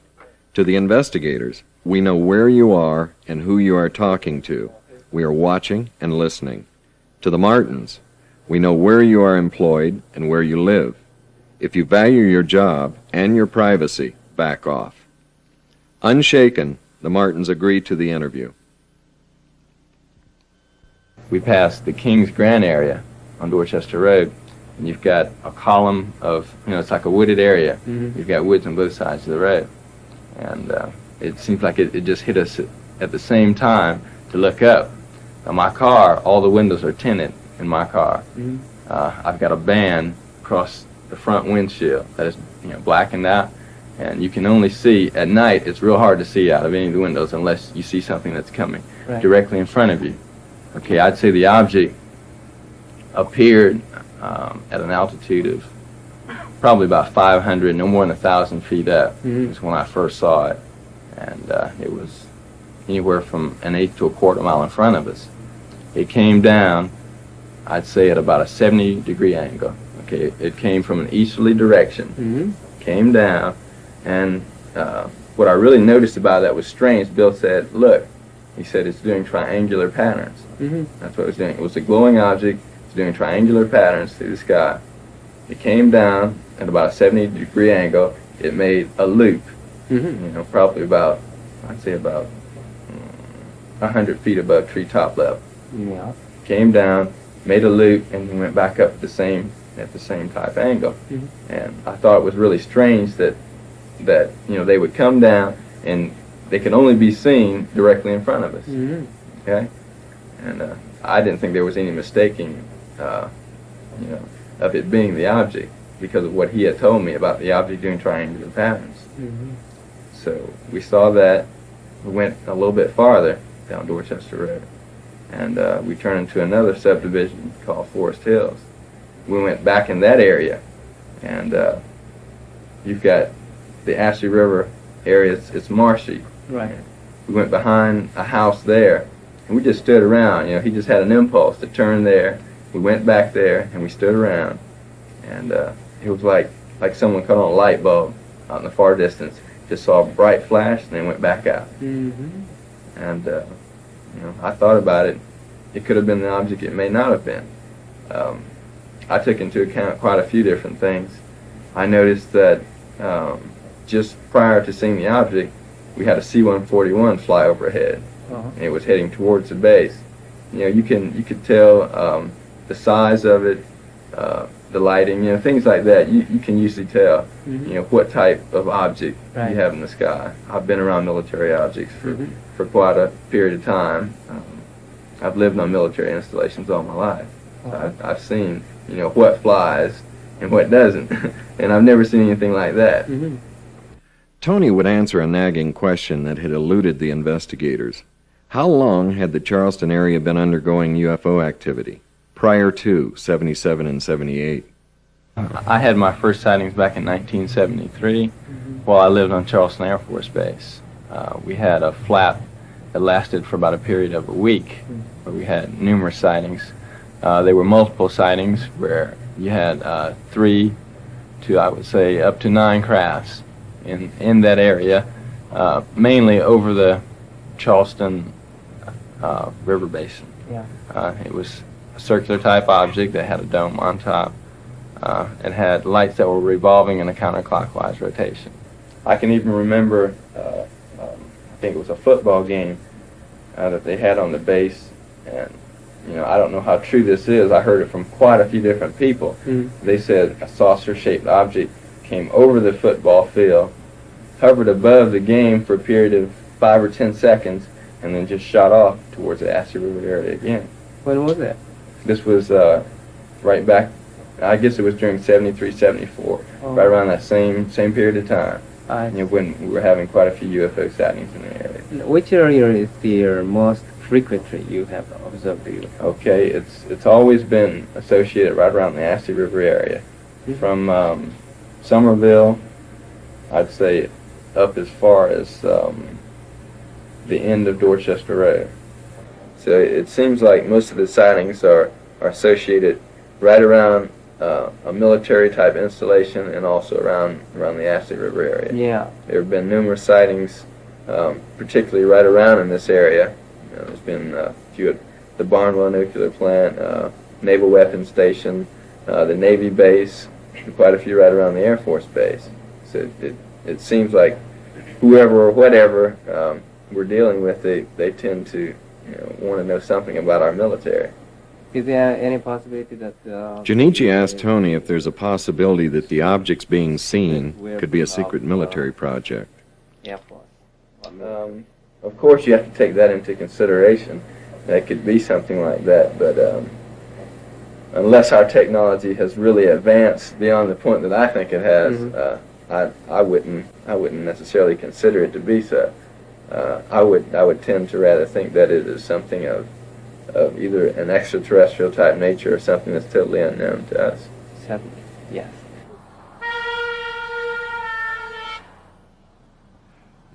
To the investigators, we know where you are and who you are talking to. We are watching and listening. To the Martins, we know where you are employed and where you live. If you value your job and your privacy, back off. Unshaken, the Martins agreed to the interview. We passed the King's Grant area on Dorchester Road, and you've got a column of, it's like a wooded area. You've got woods on both sides of the road. And it seems like it just hit us at the same time to look up. Now my car, all the windows are tinted in my car. I've got a band across the front windshield that is blackened out, and you can only see at night. It's real hard to see out of any of the windows unless you see something that's coming directly in front of you. Okay, I'd say the object appeared at an altitude of probably about 500, no more than 1,000 feet up. Was when I first saw it, and it was anywhere from an eighth to a quarter mile in front of us. It came down, I'd say, at about a 70-degree angle. Okay, it came from an easterly direction, came down, and what I really noticed about that was strange. Bill said, "Look," he said, "it's doing triangular patterns." That's what it was doing. It was a glowing object. It's doing triangular patterns through the sky. It came down at about a 70-degree angle. It made a loop, probably about, I'd say about 100 feet above treetop level. Came down, made a loop, and then went back up at the same type angle. And I thought it was really strange that they would come down and they could only be seen directly in front of us. Okay, and I didn't think there was any mistaking, of it being the object because of what he had told me about the object doing triangular patterns. So we saw that. We went a little bit farther down Dorchester Road, and we turned into another subdivision called Forest Hills. We went back in that area, and you've got the Ashley River area. It's marshy. Right. We went behind a house there, and we just stood around. He just had an impulse to turn there. We went back there, and we stood around, and it was like someone cut on a light bulb out in the far distance. Just saw a bright flash, and then went back out. And I thought about it. It could have been the object. It may not have been. I took into account quite a few different things. I noticed that just prior to seeing the object, we had a C-141 fly overhead. And it was heading towards the base. You could tell the size of it, the lighting, things like that. You can usually tell, what type of object you have in the sky. I've been around military objects for quite a period of time. I've lived on military installations all my life. I've seen, what flies and what doesn't, and I've never seen anything like that. Tony would answer a nagging question that had eluded the investigators. How long had the Charleston area been undergoing UFO activity prior to 77 and 78? I had my first sightings back in 1973 while I lived on Charleston Air Force Base. We had a flap that lasted for about a period of a week where we had numerous sightings. They were multiple sightings where you had 3 to, I would say, up to 9 crafts in that area, mainly over the Charleston river basin. It was a circular type object that had a dome on top. It had lights that were revolving in a counterclockwise rotation. I can even remember think it was a football game that they had on the base, and I don't know how true this is. I heard it from quite a few different people. They said a saucer-shaped object came over the football field, hovered above the game for a period of 5 or 10 seconds, and then just shot off towards the Ashley River area again. When was that? This was right back, I guess it was during 73, 74, right around that same period of time. When we were having quite a few UFO sightings in the area. Which area is the most frequently you have observed the UFO? Okay, it's always been associated right around the Ashley River area. From Somerville, I'd say up as far as the end of Dorchester Road. So it seems like most of the sightings are associated right around a military type installation and also around the Ashley River area. Yeah. There have been numerous sightings, particularly right around in this area. There's been a few at the Barnwell nuclear plant, Naval Weapons Station, the Navy base, and quite a few right around the Air Force base. So it seems like whoever or whatever we're dealing with, they tend to want to know something about our military. Is there any possibility that... Junichi asked Tony if there's a possibility that the objects being seen could be a secret military project. Air Force. Of course, you have to take that into consideration. That could be something like that, but unless our technology has really advanced beyond the point that I think it has, I wouldn't necessarily consider it to be so. I would tend to rather think that it is something of either an extraterrestrial type nature or something that's totally unknown to us. Certainly, yes.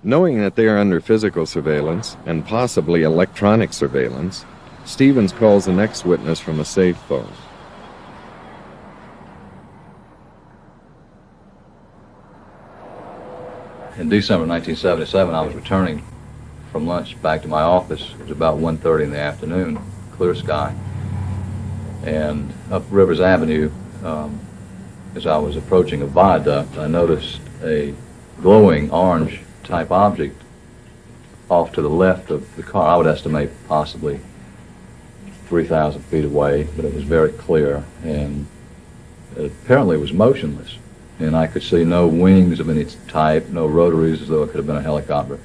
Knowing that they are under physical surveillance and possibly electronic surveillance, Stevens calls the next witness from a safe phone. In December 1977, I was returning from lunch back to my office. It was about 1:30 in the afternoon, clear sky. And up Rivers Avenue, as I was approaching a viaduct, I noticed a glowing orange type object off to the left of the car. I would estimate possibly 3,000 feet away, but it was very clear, and it apparently was motionless. And I could see no wings of any type, no rotaries, as though it could have been a helicopter.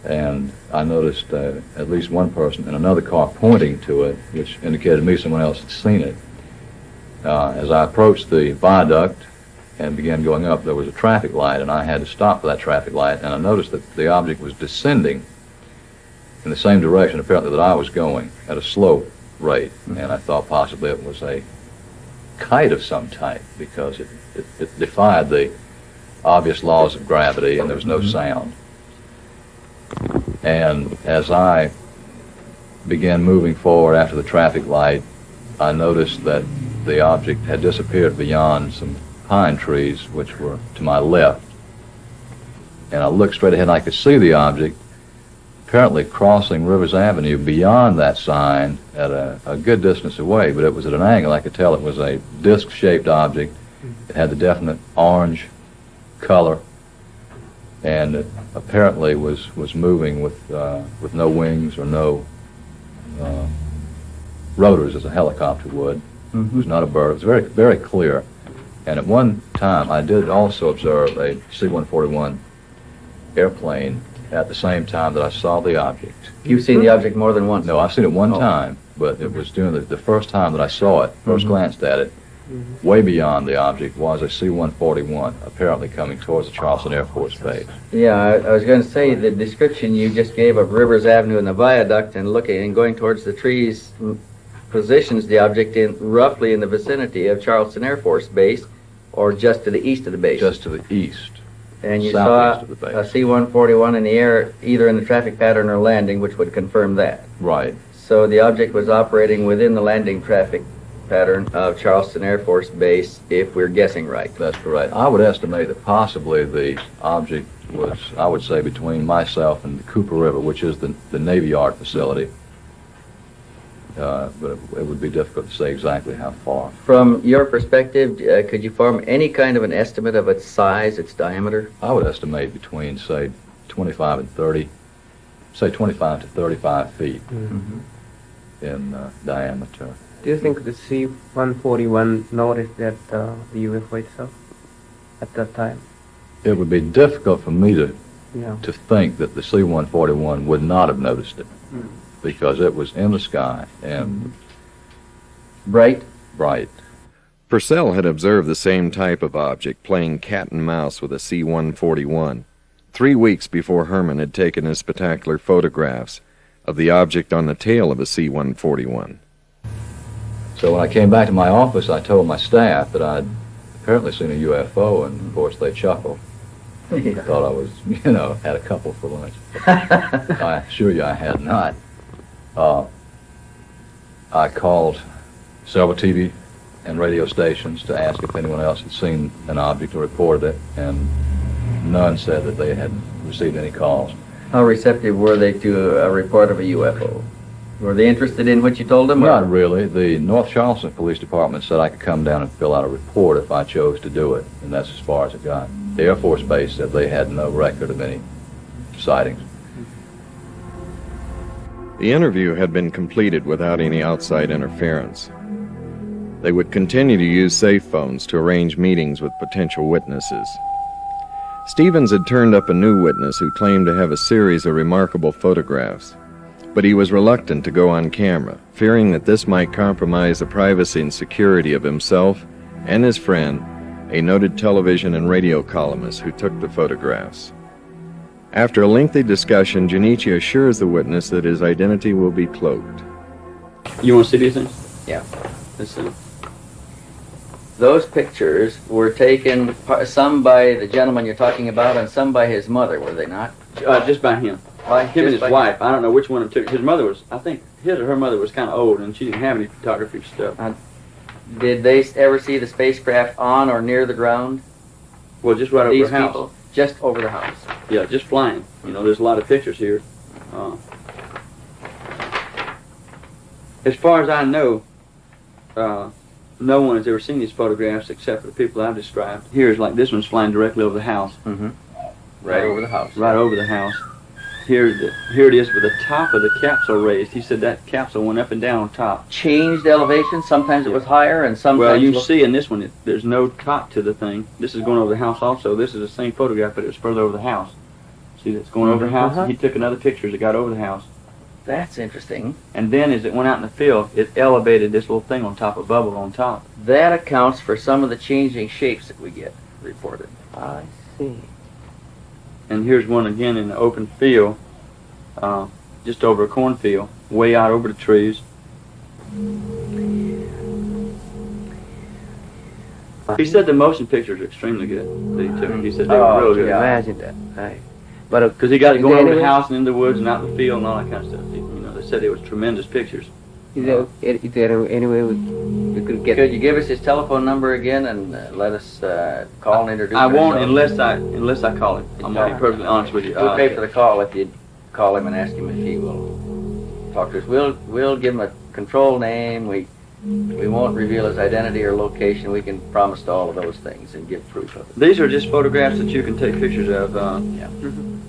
And I noticed at least one person in another car pointing to it, which indicated to me someone else had seen it. As I approached the viaduct and began going up, there was a traffic light, and I had to stop for that traffic light, and I noticed that the object was descending in the same direction, apparently, that I was going at a slow rate. And I thought possibly it was a kite of some type, because it defied the obvious laws of gravity, and there was no sound. And as I began moving forward after the traffic light, I noticed that the object had disappeared beyond some pine trees which were to my left. And I looked straight ahead and I could see the object apparently crossing Rivers Avenue beyond that sign at a good distance away, but it was at an angle. I could tell it was a disc-shaped object. It had the definite orange color, and it apparently was moving with no wings or no rotors as a helicopter would. It was not a bird. It was very, very clear. And at one time, I did also observe a C-141 airplane at the same time that I saw the object. You've seen the object more than once? No, I've seen it one time, but it was during the first time that I saw it, first glanced at it. Way beyond the object was a C-141, apparently coming towards the Charleston Air Force Base. Yeah, I was going to say the description you just gave of Rivers Avenue and the viaduct and looking and going towards the trees positions the object roughly in the vicinity of Charleston Air Force Base, or just to the east of the base. Just to the east. And you saw Southeast of the base. a C-141 in the air, either in the traffic pattern or landing, which would confirm that. Right. So the object was operating within the landing traffic pattern of Charleston Air Force Base, if we're guessing right. That's correct. I would estimate that possibly the object was, I would say, between myself and the Cooper River, which is the Navy Yard facility. But it would be difficult to say exactly how far. From your perspective, could you form any kind of an estimate of its size, its diameter? I would estimate between, say, 25 and 30, say 25 to 35 feet in diameter. Do you think the C-141 noticed that the UFO itself at that time? It would be difficult for me to Yeah. think that the C-141 would not have noticed it, because it was in the sky and Bright? bright. Purcell had observed the same type of object playing cat and mouse with a C-141 3 weeks before Herrmann had taken his spectacular photographs of the object on the tail of a C-141. So when I came back to my office, I told my staff that I'd apparently seen a UFO, and of course they chuckled. They thought I was, had a couple for lunch. I assure you I had not. I called several TV and radio stations to ask if anyone else had seen an object or reported it, and none said that they had received any calls. How receptive were they to a report of a UFO? Were they interested in what you told them? Not really. The North Charleston Police Department said I could come down and fill out a report if I chose to do it, and that's as far as it got. The Air Force Base said they had no record of any sightings. The interview had been completed without any outside interference. They would continue to use safe phones to arrange meetings with potential witnesses. Stevens had turned up a new witness who claimed to have a series of remarkable photographs, but he was reluctant to go on camera, fearing that this might compromise the privacy and security of himself and his friend, a noted television and radio columnist who took the photographs. After a lengthy discussion, Junichi assures the witness that his identity will be cloaked. You want to see these things? Yeah. Let's see. Those pictures were taken, some by the gentleman you're talking about and some by his mother, were they not? Just by him. By Him and his wife. I don't know which one of them took. His mother was, I think, his or her mother was kind of old, and she didn't have any photography stuff. Did they ever see the spacecraft on or near the ground? Well, just right over These the house. people? Just over the house. Yeah, just flying. There's a lot of pictures here. As far as I know, no one has ever seen these photographs except for the people I've described. Here's like this one's flying directly over the house. Right over the house. Right over the house. Here it is with the top of the capsule raised. He said that capsule went up and down on top. Changed elevation. Sometimes it was higher and sometimes... Well, you see in this one, there's no top to the thing. This is going over the house also. This is the same photograph, but it was further over the house. See, that's going over the house. He took another picture as it got over the house. That's interesting. And then as it went out in the field, it elevated this little thing on top, a bubble on top. That accounts for some of the changing shapes that we get reported. I see. And here's one again in the open field, just over a cornfield, way out over the trees. He said the motion pictures are extremely good that he took. He said they were real good. Imagine that. Right. But Because he got it going over the anyway? house and in the woods and out in the field and all that kind of stuff. They said it was tremendous pictures. Is there any way we could get? Could you give us his telephone number again and let us call and introduce I won't ourselves? unless I call him. I'm gonna be perfectly honest with you. We'll pay for the call if you call him and ask him if he will talk to us. We'll give him a control name. We won't reveal his identity or location. We can promise to all of those things and give proof of it. These are just photographs that you can take pictures of. Yeah.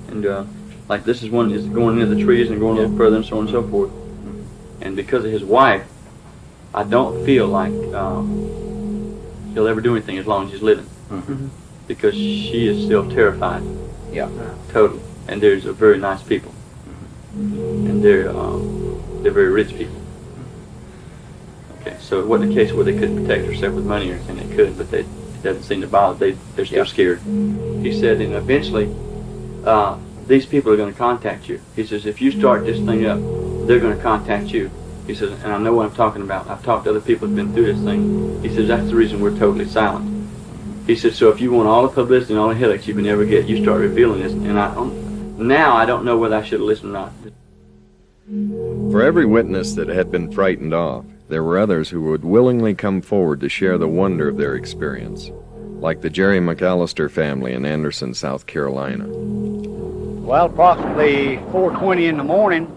And like this is one is going into the trees and going a little further and so on and so forth. And because of his wife, I don't feel like he'll ever do anything as long as he's living. Because she is still terrified. Yeah. Totally. And there's a very nice people. And they're very rich people. Okay, so it wasn't a case where they couldn't protect herself with money or anything. They could, but it doesn't seem to bother. They're still scared. He said, and eventually, these people are going to contact you. He says, if you start this thing up, they're going to contact you. He says, and I know what I'm talking about. I've talked to other people who've been through this thing. He says, that's the reason we're totally silent. He says, so if you want all the publicity and all the headaches you can ever get, you start revealing this. And now I don't know whether I should have listened or not. For every witness that had been frightened off, there were others who would willingly come forward to share the wonder of their experience, like the Jerry McAllister family in Anderson, South Carolina. Well, approximately 4:20 in the morning,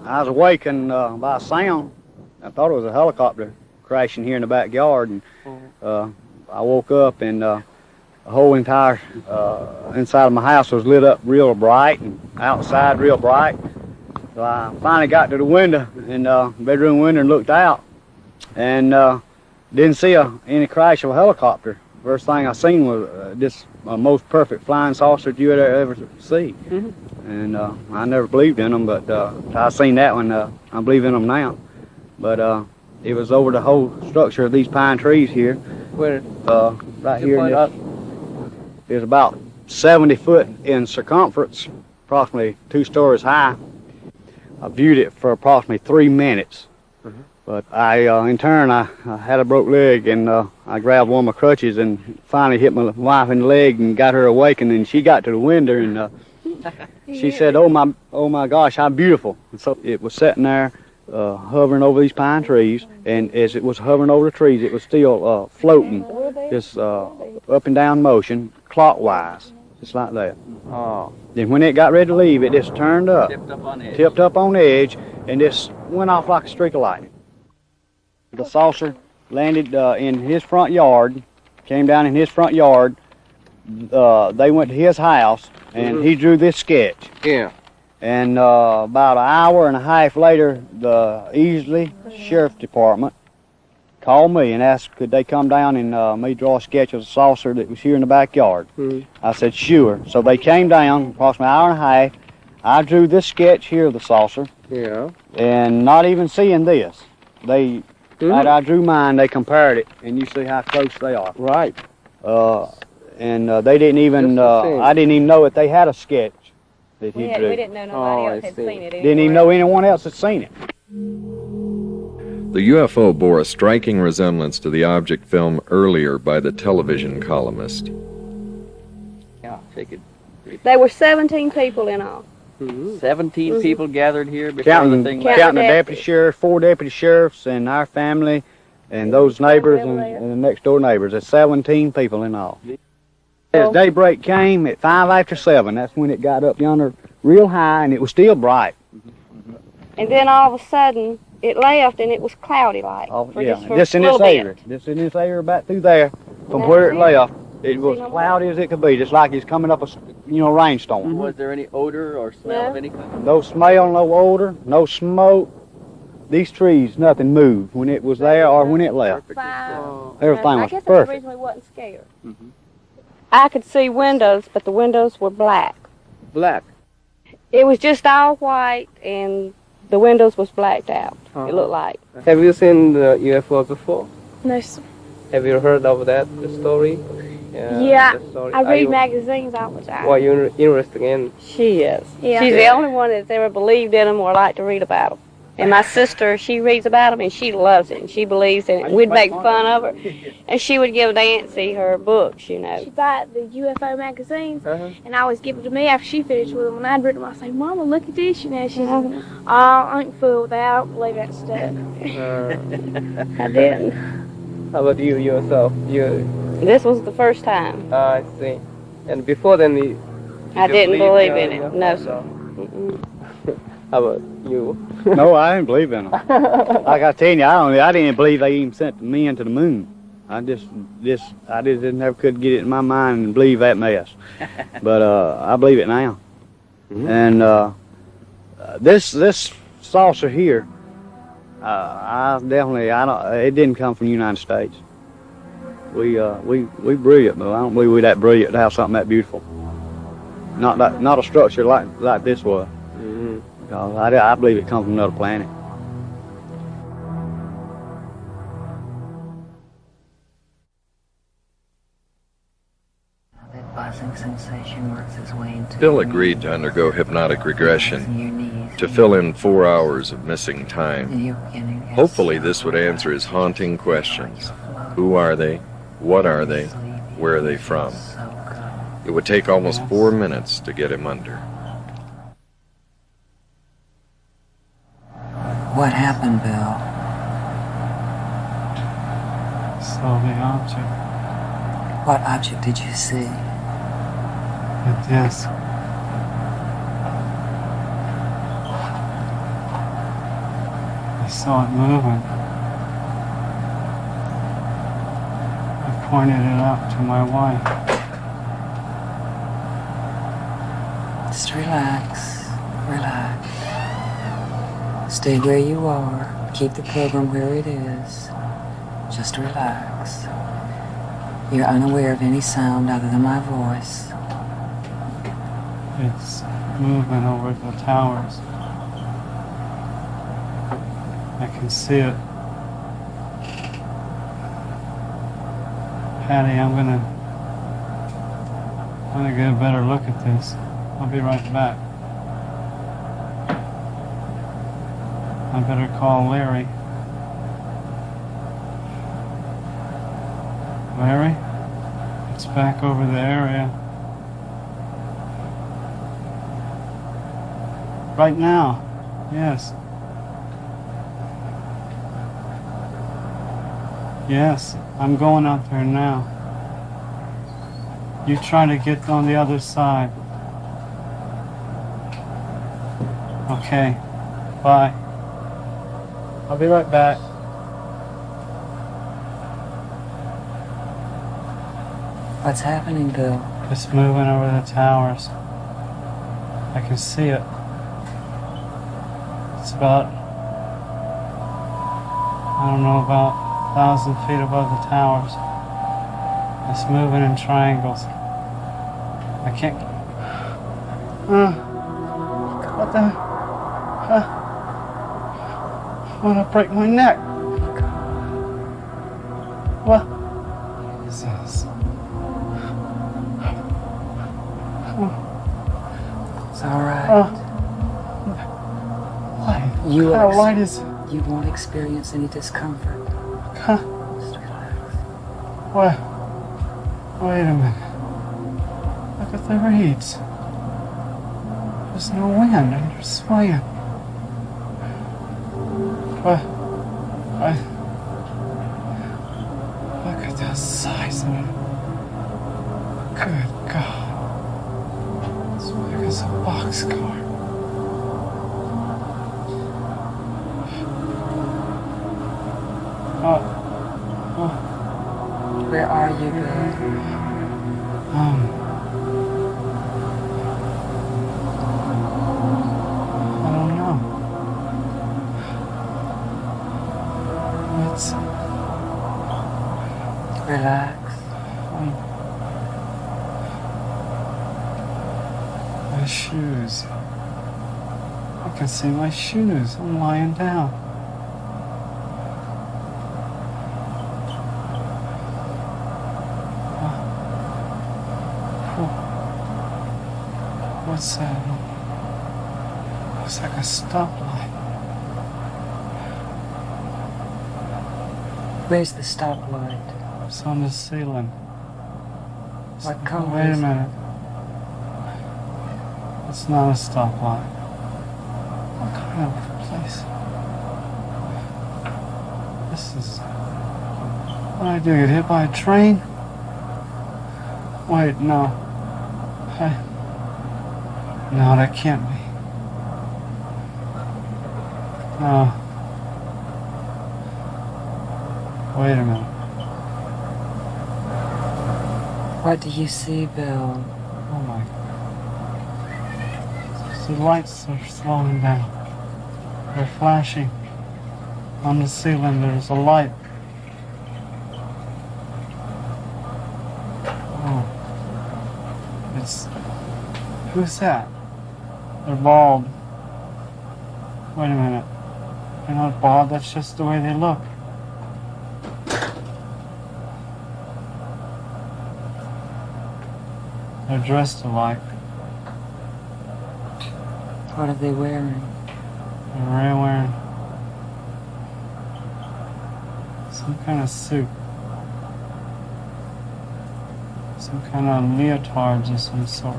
I was awakened by a sound. I thought it was a helicopter crashing here in the backyard, and I woke up and the whole entire inside of my house was lit up real bright and outside real bright. So I finally got to the window, in the bedroom window, and looked out, and didn't see any crash of a helicopter. First thing I seen was this most perfect flying saucer that you would ever see. And I never believed in them, but I seen that one, I believe in them now. But it was over the whole structure of these pine trees here. Where? Right here. It was about 70 foot in circumference, approximately 2 stories high. I viewed it for approximately 3 minutes. But in turn, I had a broke leg, and I grabbed one of my crutches and finally hit my wife in the leg and got her awakened, and she got to the window, and she said, oh my gosh, how beautiful. And so it was sitting there hovering over these pine trees, and as it was hovering over the trees, it was still floating, just up and down motion, clockwise, just like that. Then when it got ready to leave, it just turned up, tipped up on edge, and just went off like a streak of lightning. The saucer landed in his front yard, came down in his front yard. They went to his house, and he drew this sketch. Yeah. And about an hour and a half later, the Easley Sheriff Department called me and asked could they come down and me draw a sketch of the saucer that was here in the backyard. I said sure. So they came down, approximately an hour and a half. I drew this sketch here of the saucer. Yeah. And not even seeing this, after I drew mine, they compared it, and you see how close they are. Right. And they didn't even, I didn't even know that they had a sketch that he drew. We didn't know nobody else had seen it. Didn't even know anyone else had seen it. The UFO bore a striking resemblance to the object filmed earlier by the television columnist. Yeah, they could. There were 17 people in all. 17 people gathered here before Counting the thing the deputy sheriff, 4 deputy sheriffs, and our family, and those neighbors and the next door neighbors. There's 17 people in all. As daybreak came at 5 after 7, that's when it got up yonder real high, and it was still bright. And then all of a sudden, it left, and it was cloudy like. Just in this area. Just in this area back through there, from where it left, it was cloudy as it could be, just like it's coming up a rainstorm. Was there any odor or smell of any kind? No smell, no odor, no smoke. These trees, nothing moved when it was there or when it left. Everything was perfect. I originally wasn't scared. I could see windows, but the windows were black. Black? It was just all white, and the windows was blacked out. It looked like. Have you seen the UFO before? No, sir. Have you heard of that, the story? Yeah, I read magazines all the time. What you're interested in? She is. Yeah. She's the only one that's ever believed in them or liked to read about them. And my sister, she reads about them, and she loves it, and she believes in it. We'd make fun of her, and she would give Nancy her books, you know. She'd buy the UFO magazines, and I always give them to me after she finished with them. When I'd read them, I'd say, Mama, look at this, you know. She said, oh, I ain't fooled with that. I don't believe that stuff. I didn't. How about you yourself? This was the first time. I see. And before then, I didn't believe in it. No, sir. How about you? No, I didn't believe in them. Like I tell you, I didn't believe they even sent men to the moon. I just never could get it in my mind and believe that mess. But I believe it now. And this saucer here, it didn't come from the United States. We brilliant, but I don't believe we're that brilliant to have something that beautiful. Not a structure like this was. I believe it comes from another planet. That buzzing sensation works its way into Bill agreed to undergo hypnotic regression to fill in 4 hours of missing time. Hopefully this would answer his haunting questions. Who are they? What are they? Where are they from? It would take almost 4 minutes to get him under. What happened, Bill? Saw the object. What object did you see? A disc. I saw it moving. I pointed it out to my wife. Just relax. Relax. Stay where you are. Keep the program where it is. Just relax. You're unaware of any sound other than my voice. It's moving over the towers. I can see it. Patty, I'm gonna get a better look at this. I'll be right back. I better call Larry. Larry? It's back over the area. Right now. Yes. Yes, I'm going out there now. You try to get on the other side. Okay. Bye. I'll be right back. What's happening, Bill? It's moving over the towers. I can see it. It's about, I don't know, about 1,000 feet above the towers. It's moving in triangles. I can't. What the? I'm gonna break my neck. What is this? It's all right. Light. You What kind of light is? You won't experience any discomfort. Huh? Just relax. What? Wait a minute. Look at the reeds. There's no wind and you're swaying. What? Look at the size of it. Good God. It's big as a boxcar. Where are you, Bill? I don't know. It's relax. My shoes. I can see my shoes. I'm lying down. What's that? Looks like a stoplight. Where's the stoplight? It's on the ceiling. What color Wait a is it? minute. It's not a stoplight. What kind of place? This is... What did I do? Get hit by a train? Wait, no. No, that can't be. No. Wait a minute. What do you see, Bill? Oh my. The lights are slowing down. They're flashing. On the ceiling there's a light. Oh. It's... Who's that? They're bald. Wait a minute. They're not bald, that's just the way they look. They're dressed alike. What are they wearing? They're wearing some kind of suit. Some kind of leotards of some sort.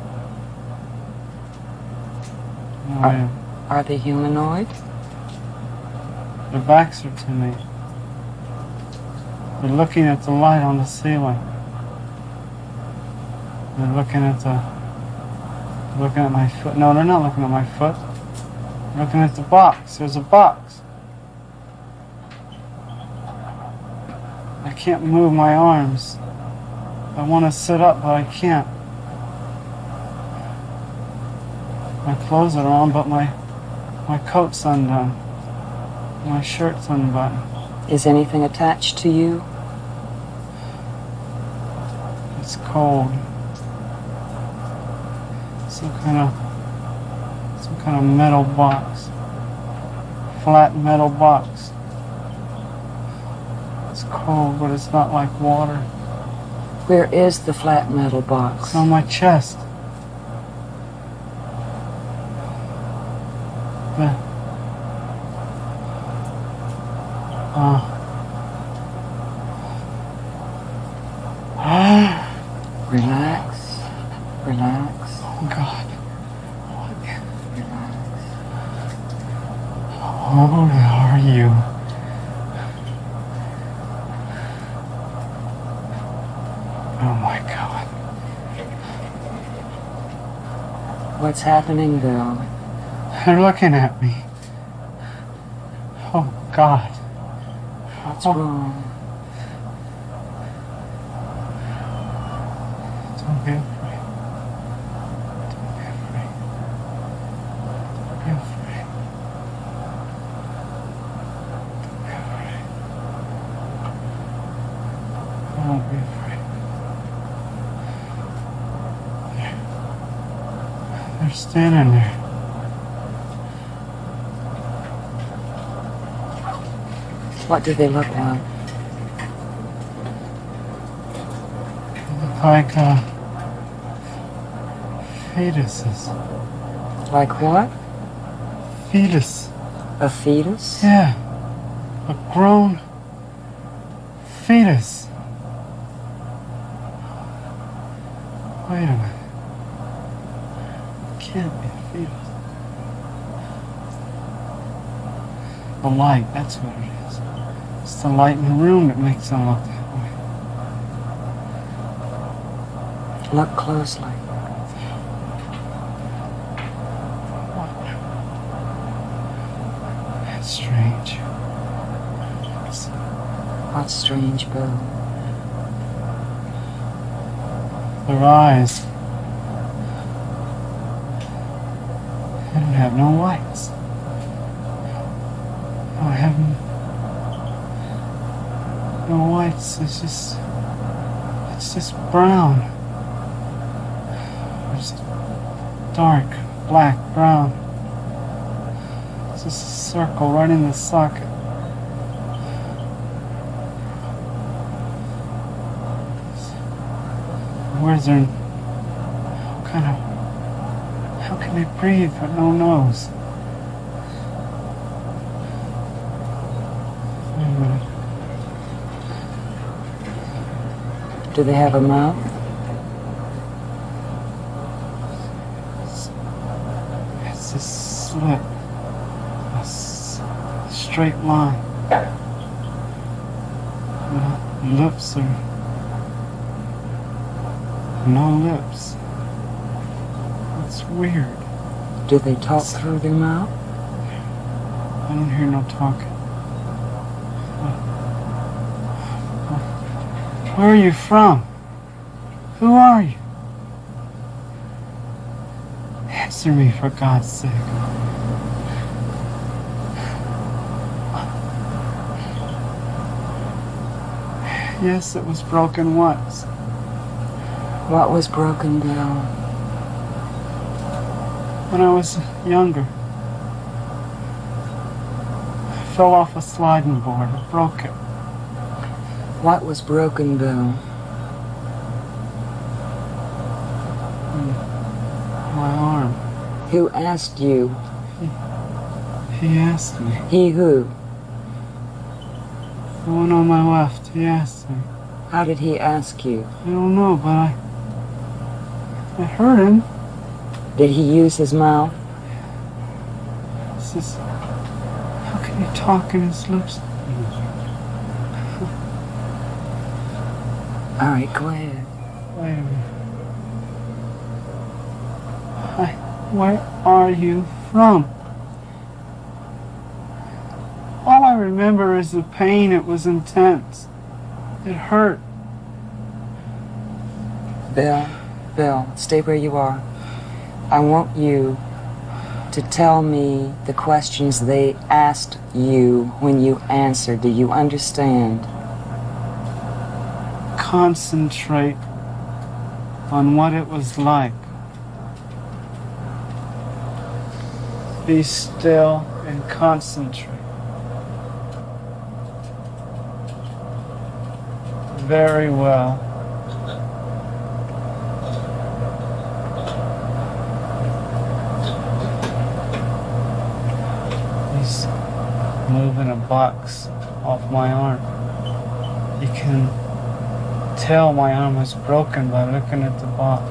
No, Are they humanoid? their backs are to me. They're looking at the light on the ceiling. They're looking at my foot. No, they're not looking at my foot. They're looking at the box. There's a box. I can't move my arms. I want to sit up, but I can't. My clothes are on, but my coat's undone. My shirt's unbuttoned. Is anything attached to you? It's cold. Some kind of metal box. Flat metal box. It's cold, but it's not like water. Where is the flat metal box? It's on my chest. Relax. Relax. Oh, God. Relax. Who are you? Oh, my God. What's happening, Bill? They're looking at me. Oh, God. What's wrong? Don't be afraid. Don't be afraid. Don't be afraid. Don't be afraid. They're standing there. What do they look like? They look like fetuses. Like what? Fetus. A fetus? Yeah. A grown fetus. Wait a minute. It can't be a fetus. The light, that's what it is. It's the light in the room that makes them look that way. Look closely. That's strange. What's strange, Bill? Their eyes. They don't have no whites. I have no whites. It's just brown. It's dark, black, brown. It's just a circle right in the socket. Where's their how can they breathe with no nose? Wait a minute. Do they have a mouth? It's a slit. A straight line. Lips are no lips. It's weird. Do they talk through their mouth? I don't hear no talking. Where are you from? Who are you? Answer me, for God's sake. Yes, it was broken once. What was broken, Bill? When I was younger. I fell off a sliding board. I broke it. What was broken, Bill? My arm. Who asked you? He asked me. He who? The one on my left. He asked me. How did he ask you? I don't know, but I heard him. Did he use his mouth? It's just, how can he talk in his lips? All right, go ahead. Wait a minute. Where are you from? All I remember is the pain. It was intense. It hurt. Bill, stay where you are. I want you to tell me the questions they asked you when you answered. Do you understand? Concentrate on what it was like. Be still and concentrate. Very well. He's moving a box off my arm. You can tell my arm was broken by looking at the box.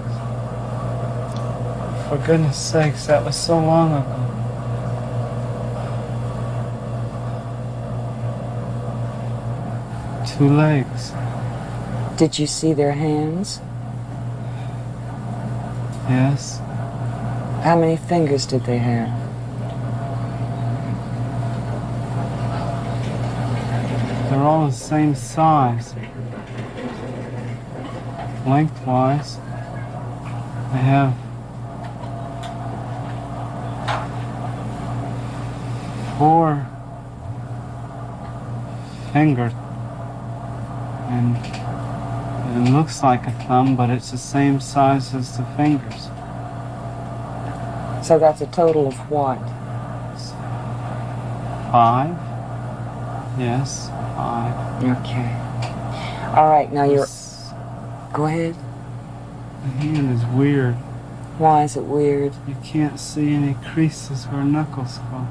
For goodness sakes, that was so long ago. Two legs. Did you see their hands? Yes. How many fingers did they have? They're all the same size. Lengthwise, they have 4 fingers. And it looks like a thumb, but it's the same size as the fingers. So that's a total of what? 5? Yes, 5. Okay. All right, now you're... Go ahead. The hand is weird. Why is it weird? You can't see any creases where knuckles go.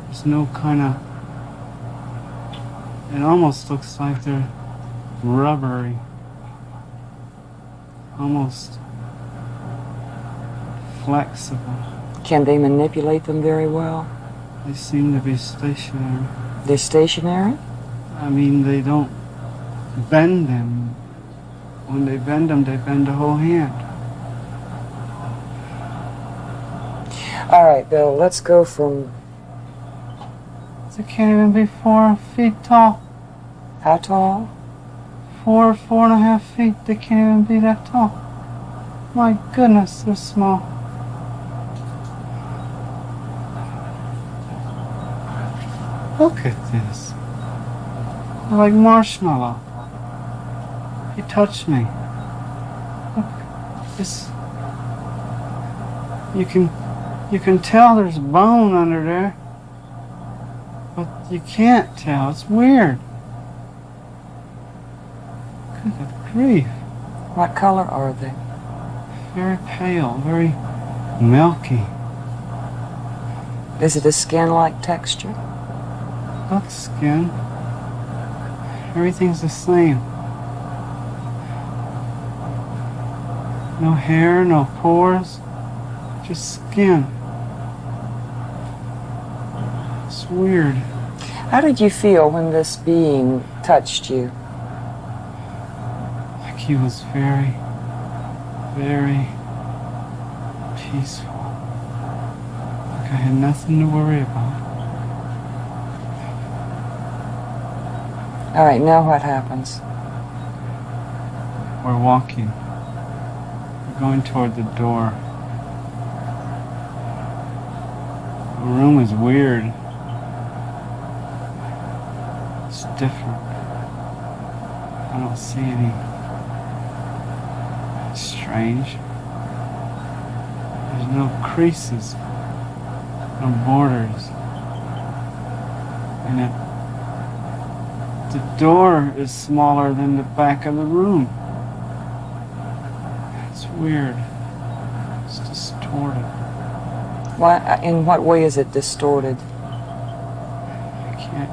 There's no kind of... It almost looks like they're rubbery. Almost flexible. Can they manipulate them very well? They seem to be stationary. They're stationary? I mean, they don't bend them. When they bend them, they bend the whole hand. All right, Bill, let's go from... They can't even be 4 feet tall. How tall? 4.5 feet. They can't even be that tall. My goodness, they're small. Look at this. They're like marshmallow. He touched me. Look, this. You can tell there's bone under there, but you can't tell. It's weird. Good grief. What color are they? Very pale, very milky. Is it a skin-like texture? Not skin. Everything's the same. No hair, no pores, just skin. It's weird. How did you feel when this being touched you? Like he was very, very peaceful. Like I had nothing to worry about. All right, now what happens? We're walking. We're going toward the door. The room is weird. It's different. I don't see any strange. There's no creases, no borders. And the door is smaller than the back of the room. It's weird. It's distorted. Why, in what way is it distorted? I can't.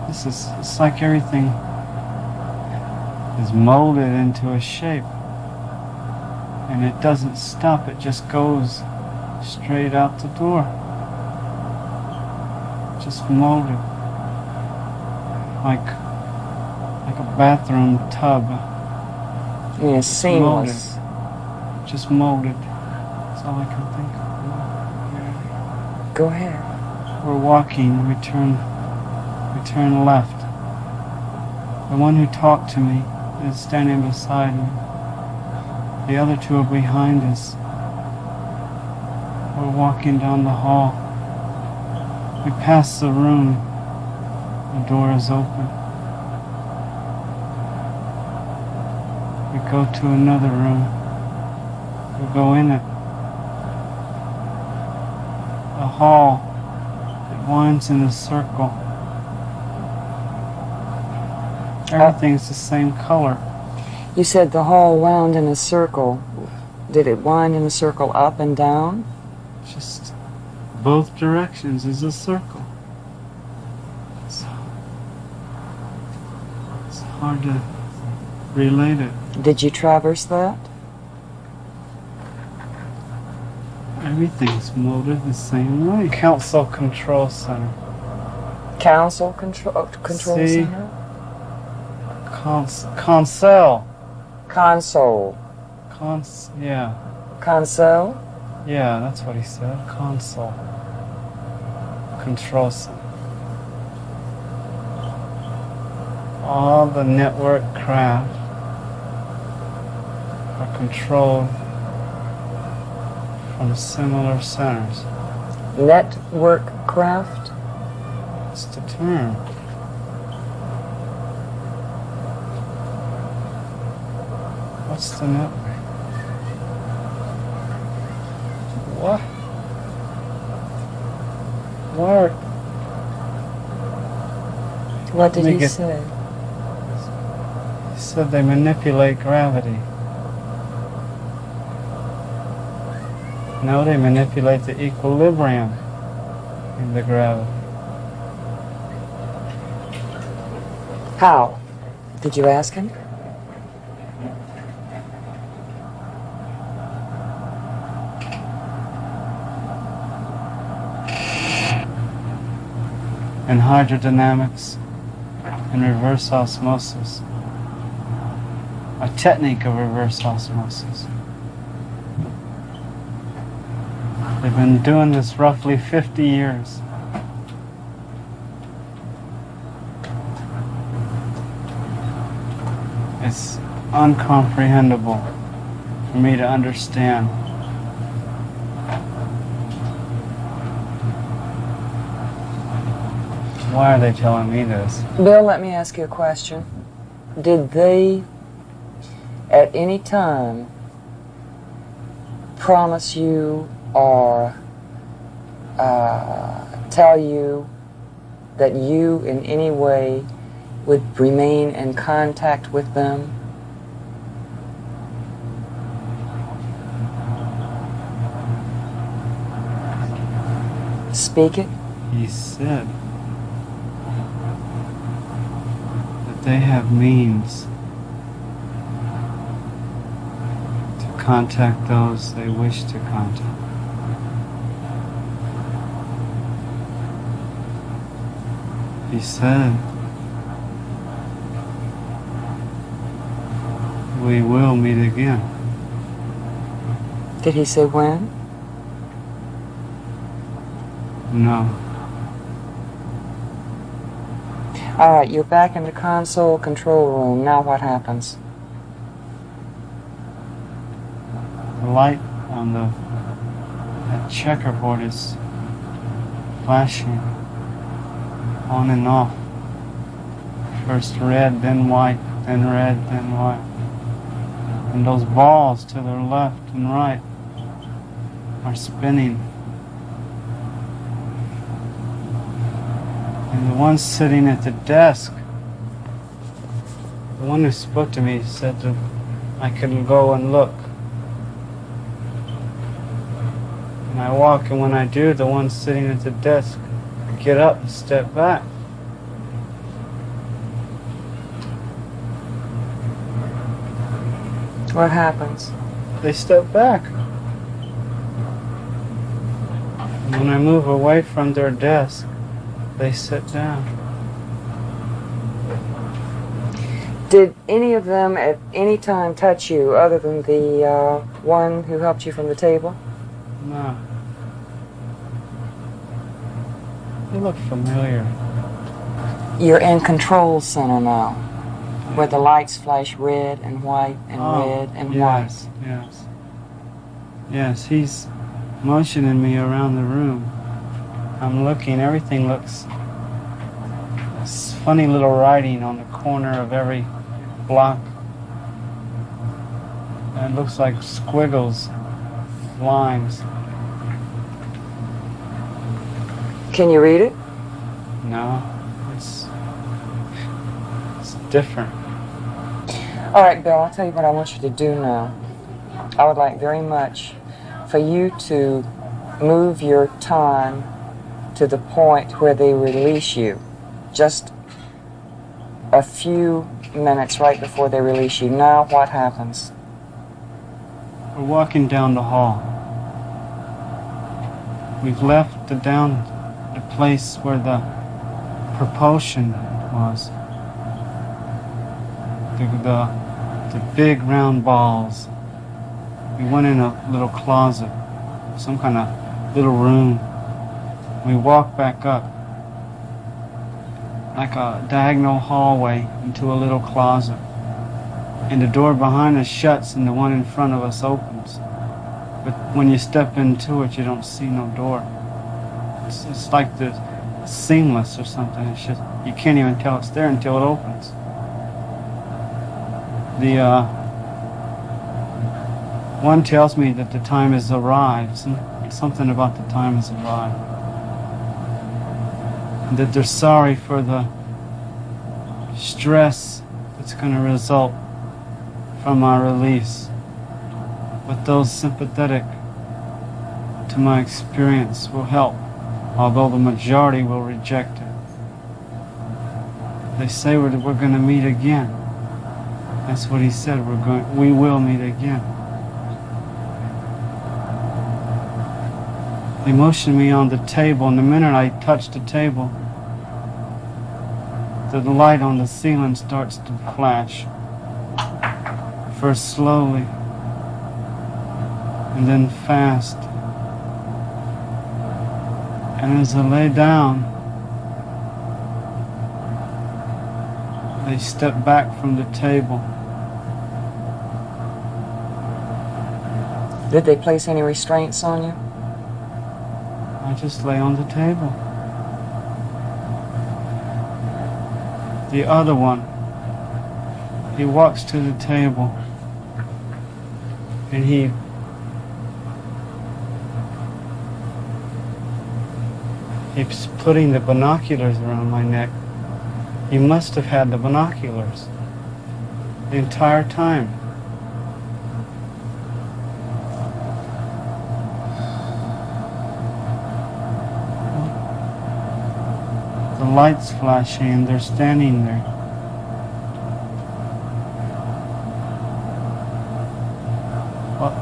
It's like everything is molded into a shape. And it doesn't stop, it just goes straight out the door. Just molded. Like a bathroom tub. Yeah, seamless. Just molded. That's all I can think of. Go ahead. We're walking, we turn left. The one who talked to me is standing beside me. The other two are behind us. We're walking down the hall. We pass the room. The door is open. We go to another room. We go in it. The hall, it winds in a circle. Everything's the same color. You said the hall wound in a circle. Did it wind in a circle up and down? Just both directions is a circle. It's hard to relate it. Did you traverse that? Everything's molded the same way. Council Control Center. Council control See? center? Console. Console. Yeah. Console? Yeah, that's what he said. Console. Control Center. All the network craft are controlled from similar centers. Network craft? It's the term. What's the network? What? Where? What did he say? He said they manipulate gravity. No, they manipulate the equilibrium in the gravity. How? Did you ask him? In hydrodynamics and reverse osmosis. A technique of reverse osmosis. They've been doing this roughly 50 years. It's uncomprehendable for me to understand. Why are they telling me this? Bill, let me ask you a question. Did they, at any time, promise you or tell you that you in any way would remain in contact with them? Speak it. He said that they have means to contact those they wish to contact. He said, we will meet again. Did he say when? No. All right, you're back in the console control room. Now what happens? The light on that checkerboard is flashing on and off. First red, then white, then red, then white. And those balls to their left and right are spinning. And the one sitting at the desk, the one who spoke to me said that I could go and look. And I walk, and when I do, the one sitting at the desk get up and step back. What happens? They step back. And when I move away from their desk, they sit down. Did any of them at any time touch you other than the one who helped you from the table? No. They look familiar. You're in control center now, where the lights flash red and white and red and white. Yes, yes. Yes, motioning me around the room. I'm looking, everything looks funny little writing on the corner of every block. And it looks like squiggles, lines. Can you read it? No, it's different. All right, Bill, I'll tell you what I want you to do now. I would like very much for you to move your time to the point where they release you. Just a few minutes right before they release you. Now what happens? We're walking down the hall. We've left the place where the propulsion was. The big round balls. We went in a little closet, some kind of little room. We walked back up, like a diagonal hallway into a little closet. And the door behind us shuts and the one in front of us opens. But when you step into it, you don't see no door. It's like it's seamless or something. It's just, you can't even tell it's there until it opens. The one tells me that the time has arrived. Something about the time has arrived. And that they're sorry for the stress that's going to result from our release. But those sympathetic to my experience will help, although the majority will reject it. They say we're going to meet again. That's what he said. We will meet again. They motioned me on the table, and the minute I touched the table, the light on the ceiling starts to flash. First slowly, and then fast. And as I lay down, they step back from the table. Did they place any restraints on you? I just lay on the table. The other one, he walks to the table and he's putting the binoculars around my neck. He must have had the binoculars the entire time. The lights flashing and they're standing there. What?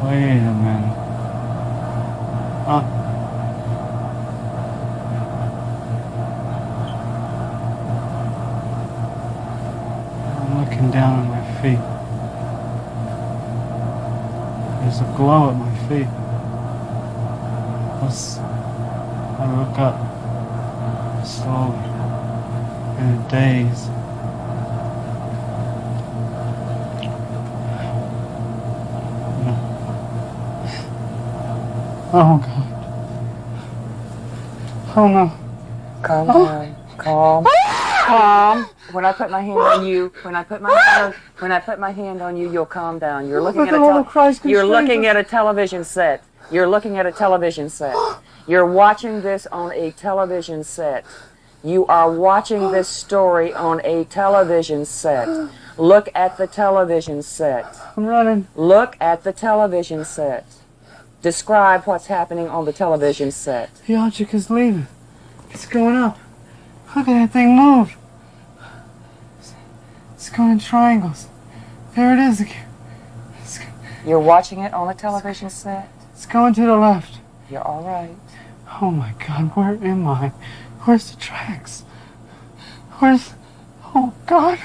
Wait a minute. I'm looking down at my feet. There's a glow at my feet. I look up slowly in a daze. Oh God. Oh no. Calm down. Calm. Calm. When I put my hand on you, when I put my hand on you, you'll calm down. You're looking at a television set. You're looking at a television set. You're watching this on a television set. You are watching this story on a television set. Look at the television set. I'm running. Look at the television set. Describe what's happening on the television set. The object is leaving. It's going up. Look at that thing move. It's going in triangles. There it is again. You're watching it on a television set? It's going to the left. You're all right. Oh my God, where am I? Where's the tracks? Oh God,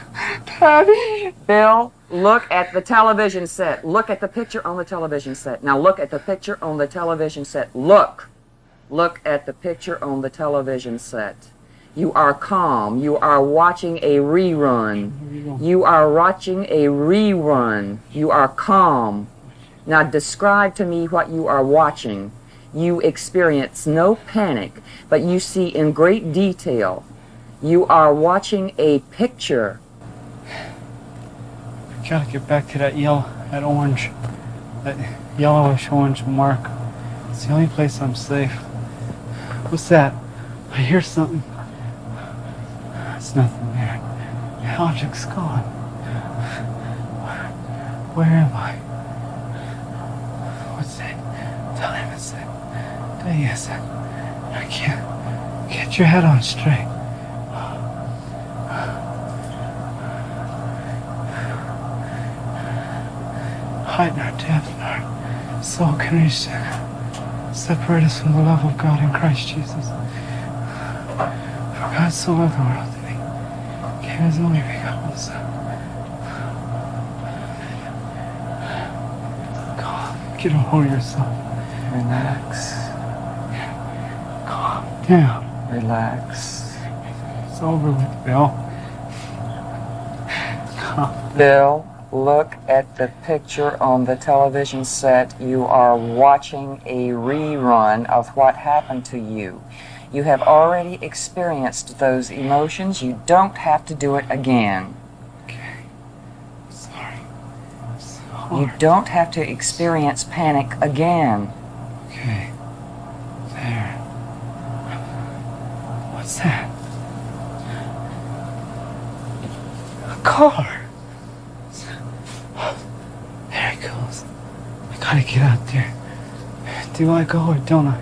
Daddy! Bill, look at the television set. Look at the picture on the television set. Now look at the picture on the television set. Look at the picture on the television set. You are calm. You are watching a rerun. You are watching a rerun. You are calm. Now describe to me what you are watching. You experience no panic, but you see in great detail. You are watching a picture. I gotta get back to that orange, that yellowish orange mark. It's the only place I'm safe. What's that? I hear something. There's nothing there. The object's gone. Where am I? What's that? Time is it? Day is it? I can't get your head on straight. Height nor depth nor soul can reach separate us from the love of God in Christ Jesus. For God so loved the world that He gave His only begotten Son. Calm, get a hold of yourself. Relax. Calm down. Relax. It's over with, Bill. Calm. Bill, look at the picture on the television set. You are watching a rerun of what happened to you. You have already experienced those emotions. You don't have to do it again. Okay. Sorry. You don't have to experience panic again. Okay. There. What's that? A car. There it goes. I gotta get out there. Do I go or don't I?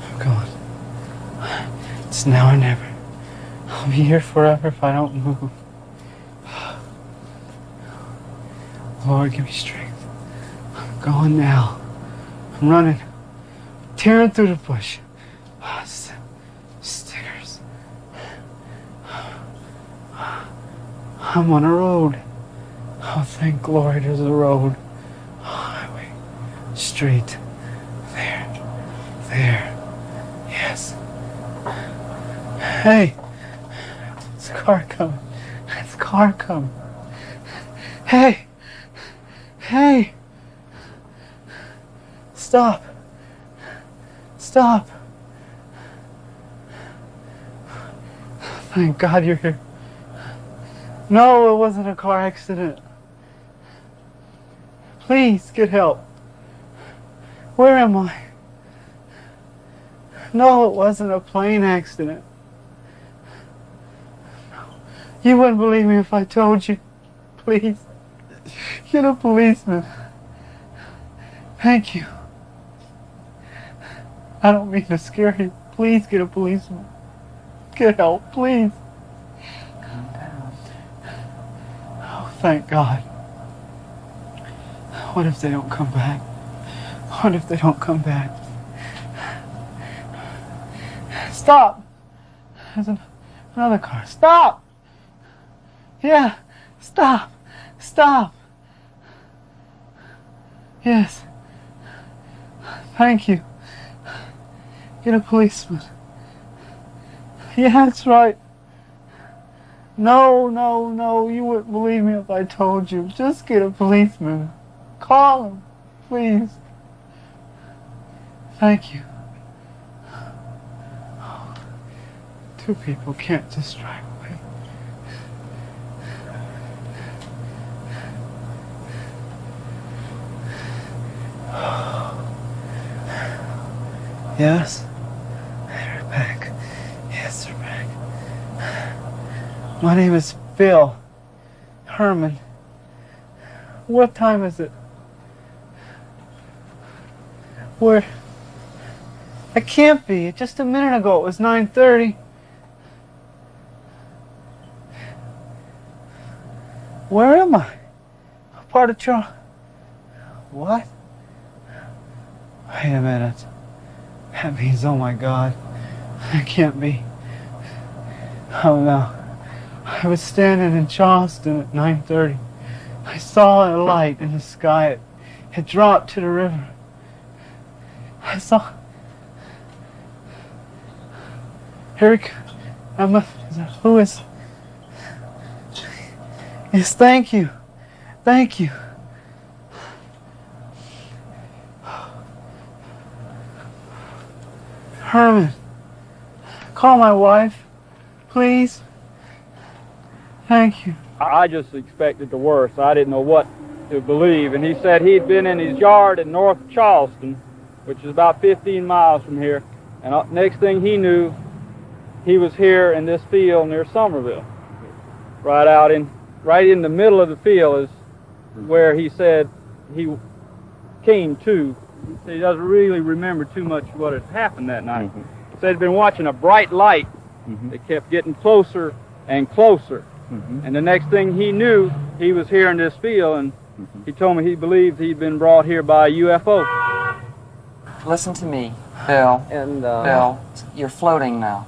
I'm going. It's now or never. I'll be here forever if I don't move. Lord, give me strength. I'm going now. I'm running. Tearing through the bush. Stickers. I'm on a road. Oh, thank glory there's a road. Highway. Street. There. Yes. Hey. It's a car coming. It's a car coming. Hey. Stop. Thank God you're here. No, it wasn't a car accident. Please get help. Where am I? No, it wasn't a plane accident. No. You wouldn't believe me if I told you. Please, get a policeman. Thank you. I don't mean to scare you. Please get a policeman. Get help, please. Calm down. Oh, thank God. What if they don't come back? What if they don't come back? Stop! There's another car. Stop! Yeah, stop! Yes. Thank you. Get a policeman. Yeah, that's right. No, you wouldn't believe me if I told you. Just get a policeman. Call him, please. Thank you. Two people can't just drive away. Yes? They're back. Yes, they're back. My name is Bill Herrmann. What time is it? Where? I can't be. Just a minute ago it was 9:30. Where am I? A part of Charleston. What? Wait a minute. That means, oh my God, I can't be. Oh no. I was standing in Charleston at 9:30. I saw a light in the sky. It had dropped to the river. I saw. Eric, who is? Yes, thank you. Herman, call my wife, please. Thank you. I just expected the worst. I didn't know what to believe. And he said he'd been in his yard in North Charleston, which is about 15 miles from here. And next thing he knew, he was here in this field near Somerville. Right in the middle of the field is where he said he came to. He doesn't really remember too much what had happened that night. He said he'd been watching a bright light that kept getting closer and closer. And the next thing he knew, he was here in this field, and he told me he believed he'd been brought here by a UFO. Listen to me, Bill. And Bill, you're floating now.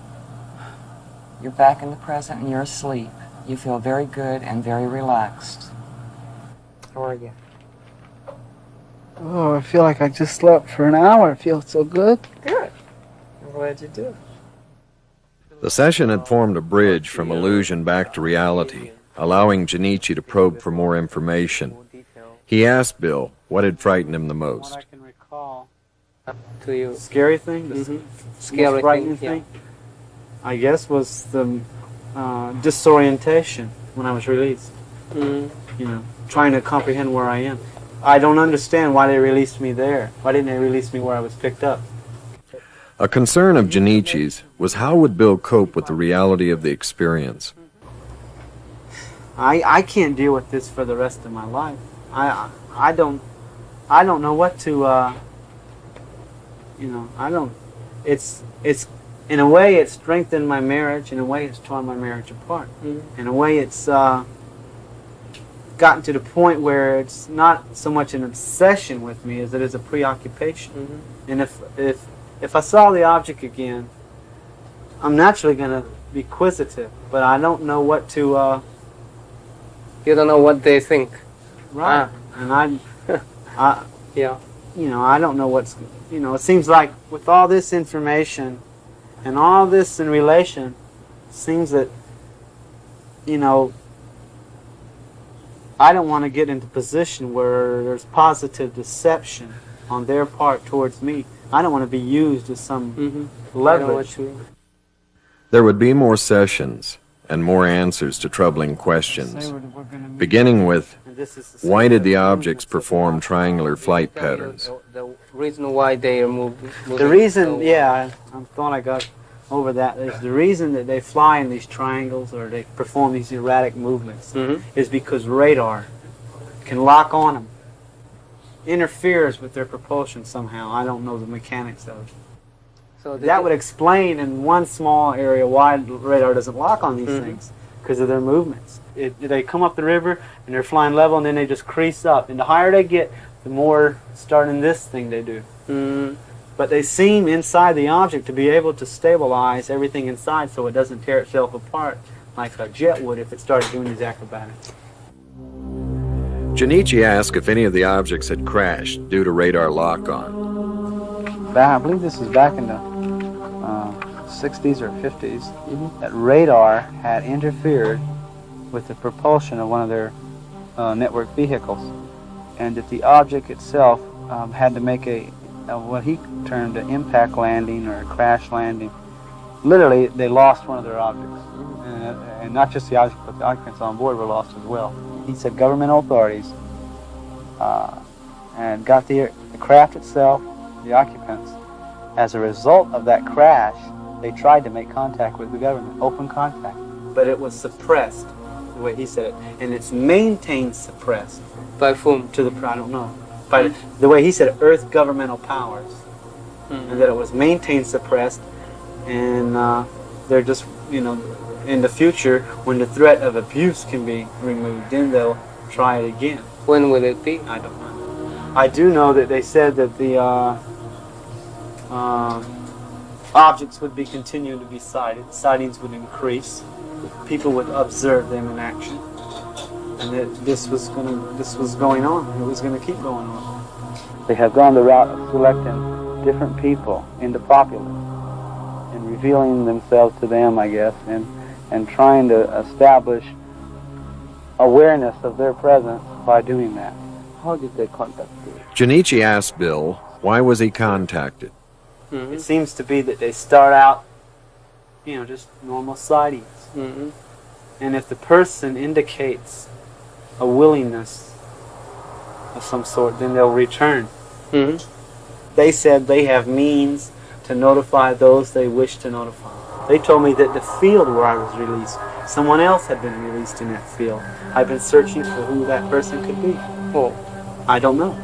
You're back in the present and you're asleep. You feel very good and very relaxed. how are you? Oh, I feel like I just slept for an hour. It feels so good. Good. I'm glad you do. The session had formed a bridge from illusion back to reality, allowing Junichi to probe for more information. He asked Bill what had frightened him the most. What I can recall. To you. Scary thing? Scary frightening thing? I guess was the disorientation when I was released. You know, trying to comprehend where I am. I don't understand why they released me there. Why didn't they release me where I was picked up? A concern of Junichi's was how would Bill cope with the reality of the experience. I can't deal with this for the rest of my life. I don't know what to it's in a way it's strengthened my marriage, in a way it's torn my marriage apart. In a way it's gotten to the point where it's not so much an obsession with me as it is a preoccupation. And if I saw the object again, I'm naturally going to be inquisitive, but I don't know what to... You don't know what they think. Right. And yeah. You know, I don't know what's... You know, it seems like with all this information and all this in relation, it seems that, you know, I don't want to get into a position where there's positive deception on their part towards me. I don't want to be used as some leverage. There would be more sessions and more answers to troubling questions, beginning with, why did the objects perform triangular flight patterns? The reason why they are moving. The reason, I thought I got over that, is the reason that they fly in these triangles or they perform these erratic movements is because radar can lock on them. Interferes with their propulsion somehow. I don't know the mechanics of it. So that would explain in one small area why radar doesn't lock on these things, because of their movements. They come up the river and they're flying level and then they just crease up. And the higher they get, the more starting this thing they do. But they seem inside the object to be able to stabilize everything inside so it doesn't tear itself apart like a jet would if it started doing these acrobatics. Junichi asked if any of the objects had crashed due to radar lock-on. I believe this was back in the 60s or 50s, that radar had interfered with the propulsion of one of their network vehicles, and that the object itself had to make what he termed an impact landing or a crash landing. Literally, they lost one of their objects, and not just the object, but the occupants on board were lost as well. He said governmental authorities and got the craft itself, the occupants. As a result of that crash, they tried to make contact with the government, open contact. But it was suppressed, the way he said it, and it's maintained suppressed. By whom? I don't know. By the way he said it, Earth governmental powers, and that it was maintained suppressed, and they're just, you know, in the future, when the threat of abuse can be removed, then they'll try it again. When will it be? I don't know. I do know that they said that the objects would be continuing to be sighted. Sightings would increase. People would observe them in action, and that this was going on. It was going to keep going on. They have gone the route of selecting different people in the populace and revealing themselves to them, I guess, and trying to establish awareness of their presence by doing that. How did they contact you? Junichi asked Bill, why was he contacted? It seems to be that they start out, you know, just normal sightings. And if the person indicates a willingness of some sort, then they'll return. They said they have means to notify those they wish to notify. They told me that the field where I was released, someone else had been released in that field. I've been searching for who that person could be. Well, I don't know.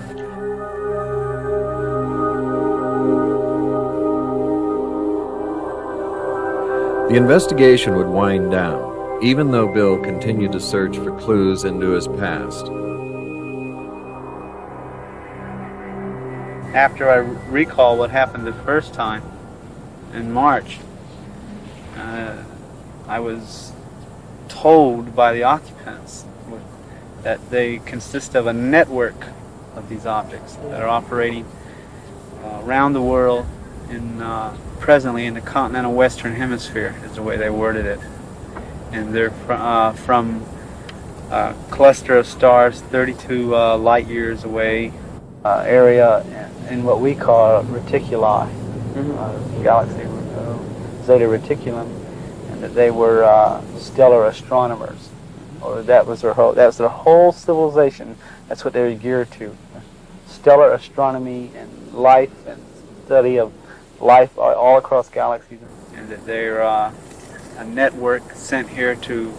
The investigation would wind down, even though Bill continued to search for clues into his past. After I recall what happened the first time in March, I was told by the occupants that they consist of a network of these objects that are operating around the world in presently in the continental western hemisphere, is the way they worded it. And they're from a cluster of stars 32 light years away, area in what we call reticuli, galaxy zeta reticulum, and that they were stellar astronomers, or that was their whole civilization. That's what they were geared to: stellar astronomy and life and study of life all across galaxies, and that they're a network sent here to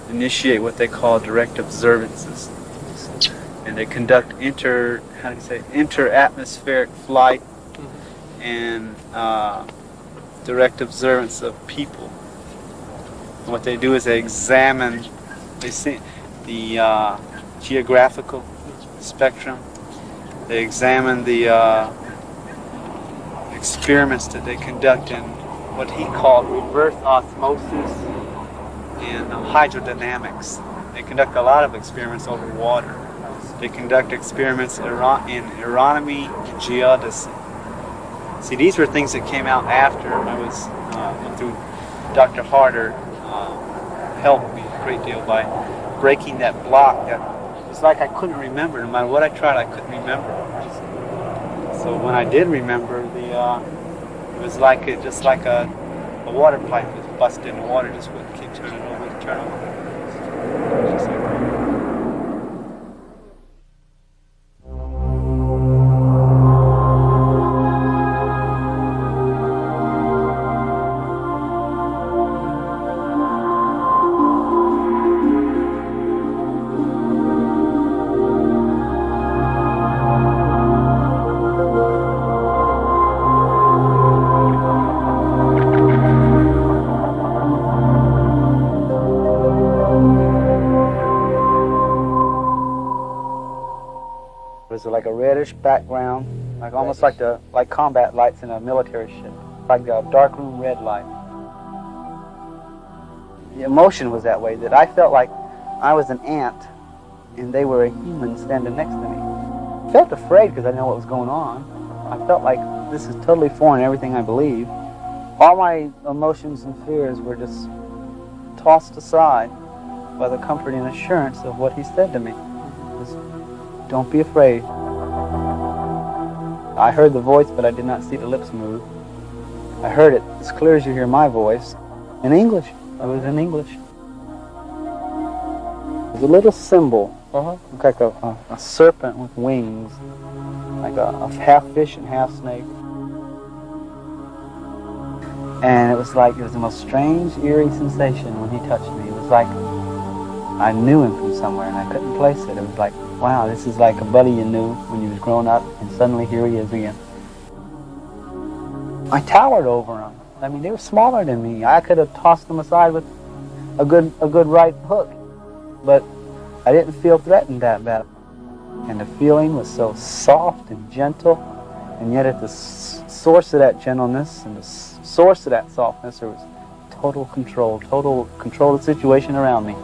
initiate what they call direct observances, and they conduct inter-atmospheric flight and direct observance of people. And what they do is they examine, they see the geographical spectrum. They examine the experiments that they conduct in what he called reverse osmosis and hydrodynamics. They conduct a lot of experiments over water. They conduct experiments in aeronomy and geodesy. See, these were things that came out after I was went through. Dr. Harder helped me a great deal by breaking that block. That it was like I couldn't remember. No matter what I tried, I couldn't remember. So when I did remember, it was like just like a water pipe was busted in the water, just wouldn't keep turning over and turn over. Just like that. Like a reddish background, like almost like combat lights in a military ship, like a darkroom red light. The emotion was that way, that I felt like I was an ant and they were a human standing next to me. I felt afraid because I didn't know what was going on. I felt like this is totally foreign to everything I believe. All my emotions and fears were just tossed aside by the comforting assurance of what he said to me. Just, don't be afraid. I heard the voice, but I did not see the lips move. I heard it as clear as you hear my voice, in English. It was in English. It was a little symbol, looked like a serpent with wings, like a half fish and half snake. And it was the most strange, eerie sensation when he touched me. It was like I knew him from somewhere and I couldn't place it. It was like, wow, this is like a buddy you knew when you was growing up, and suddenly here he is again. I towered over him. I mean, they were smaller than me. I could have tossed them aside with a good right hook, but I didn't feel threatened that bad. And the feeling was so soft and gentle, and yet at the source of that gentleness and the source of that softness, there was total control of the situation around me.